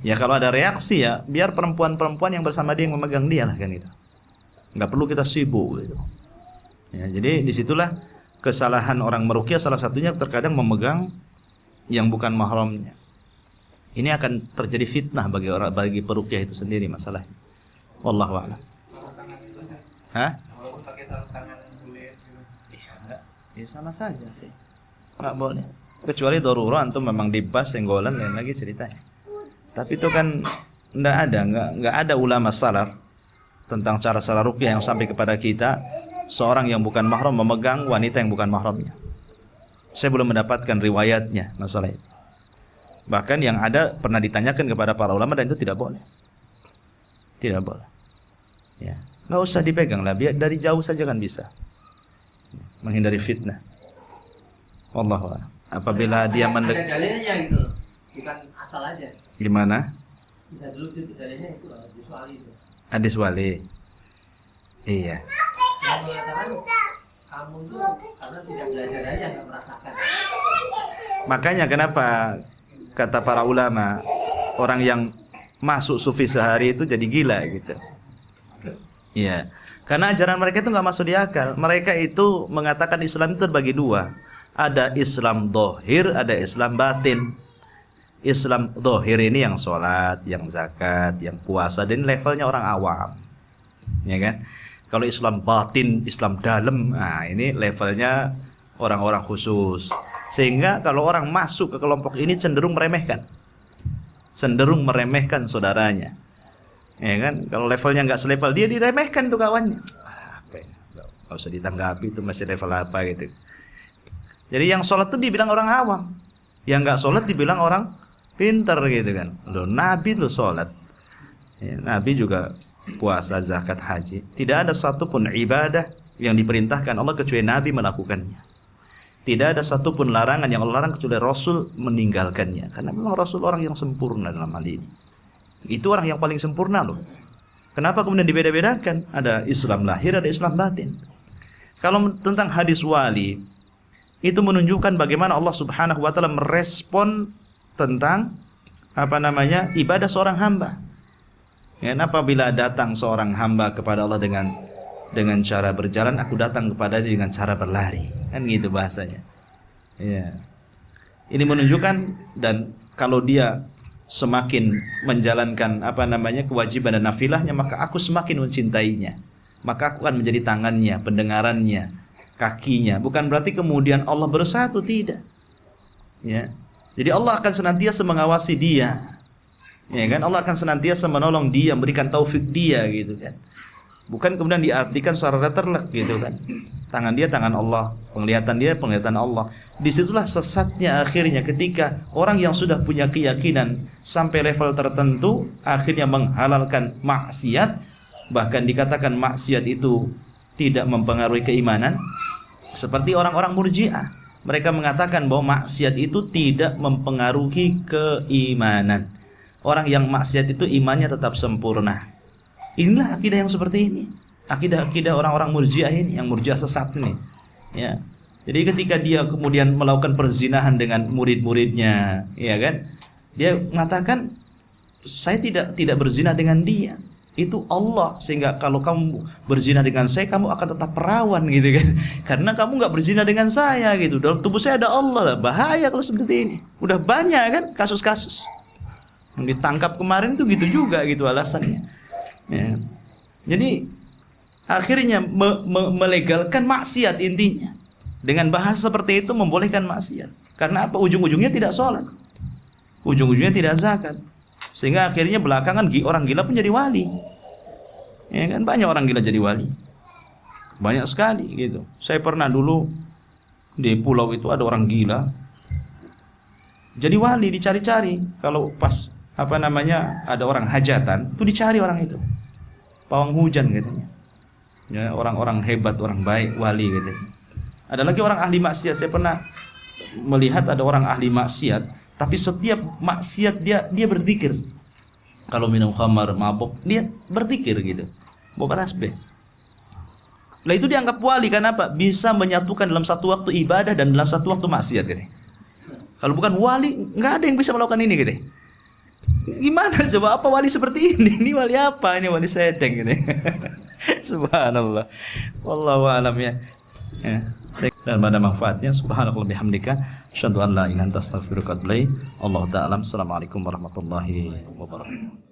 Ya kalau ada reaksi ya biar perempuan-perempuan yang bersama dia yang memegang dia lah kan gitu. Nggak perlu kita sibuk gitu. Ya, jadi disitulah kesalahan orang meruqyah, salah satunya terkadang memegang yang bukan mahramnya. Ini akan terjadi fitnah bagi peruqyah itu sendiri masalahnya. Wallahu a'lam. Hah? Ya sama saja, nggak boleh. Kecuali darurah, antum memang dibas senggolan lain lagi ceritanya. Tapi itu kan nggak ada ulama salaf tentang cara-cara ruqyah yang sampai kepada kita seorang yang bukan mahram memegang wanita yang bukan mahramnya. Saya belum mendapatkan riwayatnya masalah itu. Bahkan yang ada pernah ditanyakan kepada para ulama dan itu tidak boleh. Tidak boleh. Ya, nggak usah dipegang lah, biar dari jauh saja kan bisa. Menghindari fitnah. Wallahu a'lam. Apabila dia ada dalilnya gitu, bukan asal aja. Gimana? Bisa dulu dalilnya itu hadis wali itu. Hadis wali. Iya. Yang mengatakan kamu tuh karena tidak belajar aja nggak merasakan. Makanya kenapa kata para ulama orang yang masuk sufi sehari itu jadi gila gitu. Iya. Karena ajaran mereka itu nggak masuk di akal. Mereka itu mengatakan Islam itu terbagi dua. Ada Islam dohir, ada Islam batin. Islam dohir ini yang sholat, yang zakat, yang puasa, dan levelnya orang awam, ya kan? Kalau Islam batin, Islam dalam, nah ini levelnya orang-orang khusus. Sehingga kalau orang masuk ke kelompok ini cenderung meremehkan saudaranya. Ya kan, kalau levelnya nggak selevel dia diremehkan tuh kawannya. Nggak usah ditanggapi itu masih level apa gitu. Jadi yang sholat tuh dibilang orang awam, yang nggak sholat dibilang orang pintar gitu kan. Loh, Nabi lo sholat, ya, Nabi juga puasa, zakat, haji. Tidak ada satupun ibadah yang diperintahkan Allah kecuali Nabi melakukannya. Tidak ada satupun larangan yang Allah larang kecuali Rasul meninggalkannya. Karena memang Rasul orang yang sempurna dalam hal ini. Itu orang yang paling sempurna loh. Kenapa kemudian dibeda-bedakan? Ada Islam lahir, ada Islam batin. Kalau tentang hadis wali, itu menunjukkan bagaimana Allah Subhanahu wa taala merespon tentang ibadah seorang hamba. Ya, apabila datang seorang hamba kepada Allah dengan cara berjalan, aku datang kepada dia dengan cara berlari. Kan gitu bahasanya. Ya. Ini menunjukkan, dan kalau dia semakin menjalankan kewajiban dan nafilahnya, maka aku semakin mencintainya. Maka aku akan menjadi tangannya, pendengarannya, kakinya. Bukan berarti kemudian Allah bersatu, tidak. Ya. Jadi Allah akan senantiasa mengawasi dia. Ya kan? Allah akan senantiasa menolong dia, memberikan taufik dia gitu kan. Bukan kemudian diartikan secara terlek gitu kan. Tangan dia tangan Allah, penglihatan dia penglihatan Allah. Disitulah sesatnya akhirnya ketika orang yang sudah punya keyakinan sampai level tertentu akhirnya menghalalkan maksiat, bahkan dikatakan maksiat itu tidak mempengaruhi keimanan. Seperti orang-orang Murji'ah, mereka mengatakan bahwa maksiat itu tidak mempengaruhi keimanan. Orang yang maksiat itu imannya tetap sempurna. Inilah akidah yang seperti ini. Akidah orang-orang Murji'ah ini, yang Murji'ah sesat ini. Ya. Jadi ketika dia kemudian melakukan perzinahan dengan murid-muridnya, ya kan? Dia mengatakan, saya tidak berzina dengan dia. Itu Allah, sehingga kalau kamu berzina dengan saya, kamu akan tetap perawan gitu kan. Karena kamu nggak berzina dengan saya gitu. Dalam tubuh saya ada Allah lah. Bahaya kalau seperti ini. Udah banyak kan kasus-kasus. Yang ditangkap kemarin itu gitu juga gitu alasannya. Ya. Jadi akhirnya melegalkan maksiat intinya. Dengan bahasa seperti itu membolehkan maksiat. Karena apa? Ujung-ujungnya tidak sholat, ujung-ujungnya tidak zakat. Sehingga akhirnya belakangan orang gila pun jadi wali. Ya kan, banyak orang gila jadi wali. Banyak sekali gitu. Saya pernah dulu di pulau itu ada orang gila jadi wali, dicari-cari. Kalau pas ada orang hajatan, itu dicari orang itu. Pawang hujan katanya. Ya, orang-orang hebat, orang baik, wali katanya. Ada lagi orang ahli maksiat. Saya pernah melihat ada orang ahli maksiat, tapi setiap maksiat dia berzikir. Kalau minum khamar, mabuk, dia berzikir gitu. Bawa tasbih. Lah itu dianggap wali karena apa? Bisa menyatukan dalam satu waktu ibadah dan dalam satu waktu maksiat gitu. Kalau bukan wali, nggak ada yang bisa melakukan ini gitu. Gimana coba, apa wali seperti ini? Ini wali apa? Ini wali sedeng gitu. Subhanallah. Wallahu a'lam ya. Dan pada manfaatnya subhanallah bihamdika asyhadu an la ilaha illa anta astaghfiruka wa atubu ilaik. Allahu ta'ala. Assalamualaikum warahmatullahi wabarakatuh.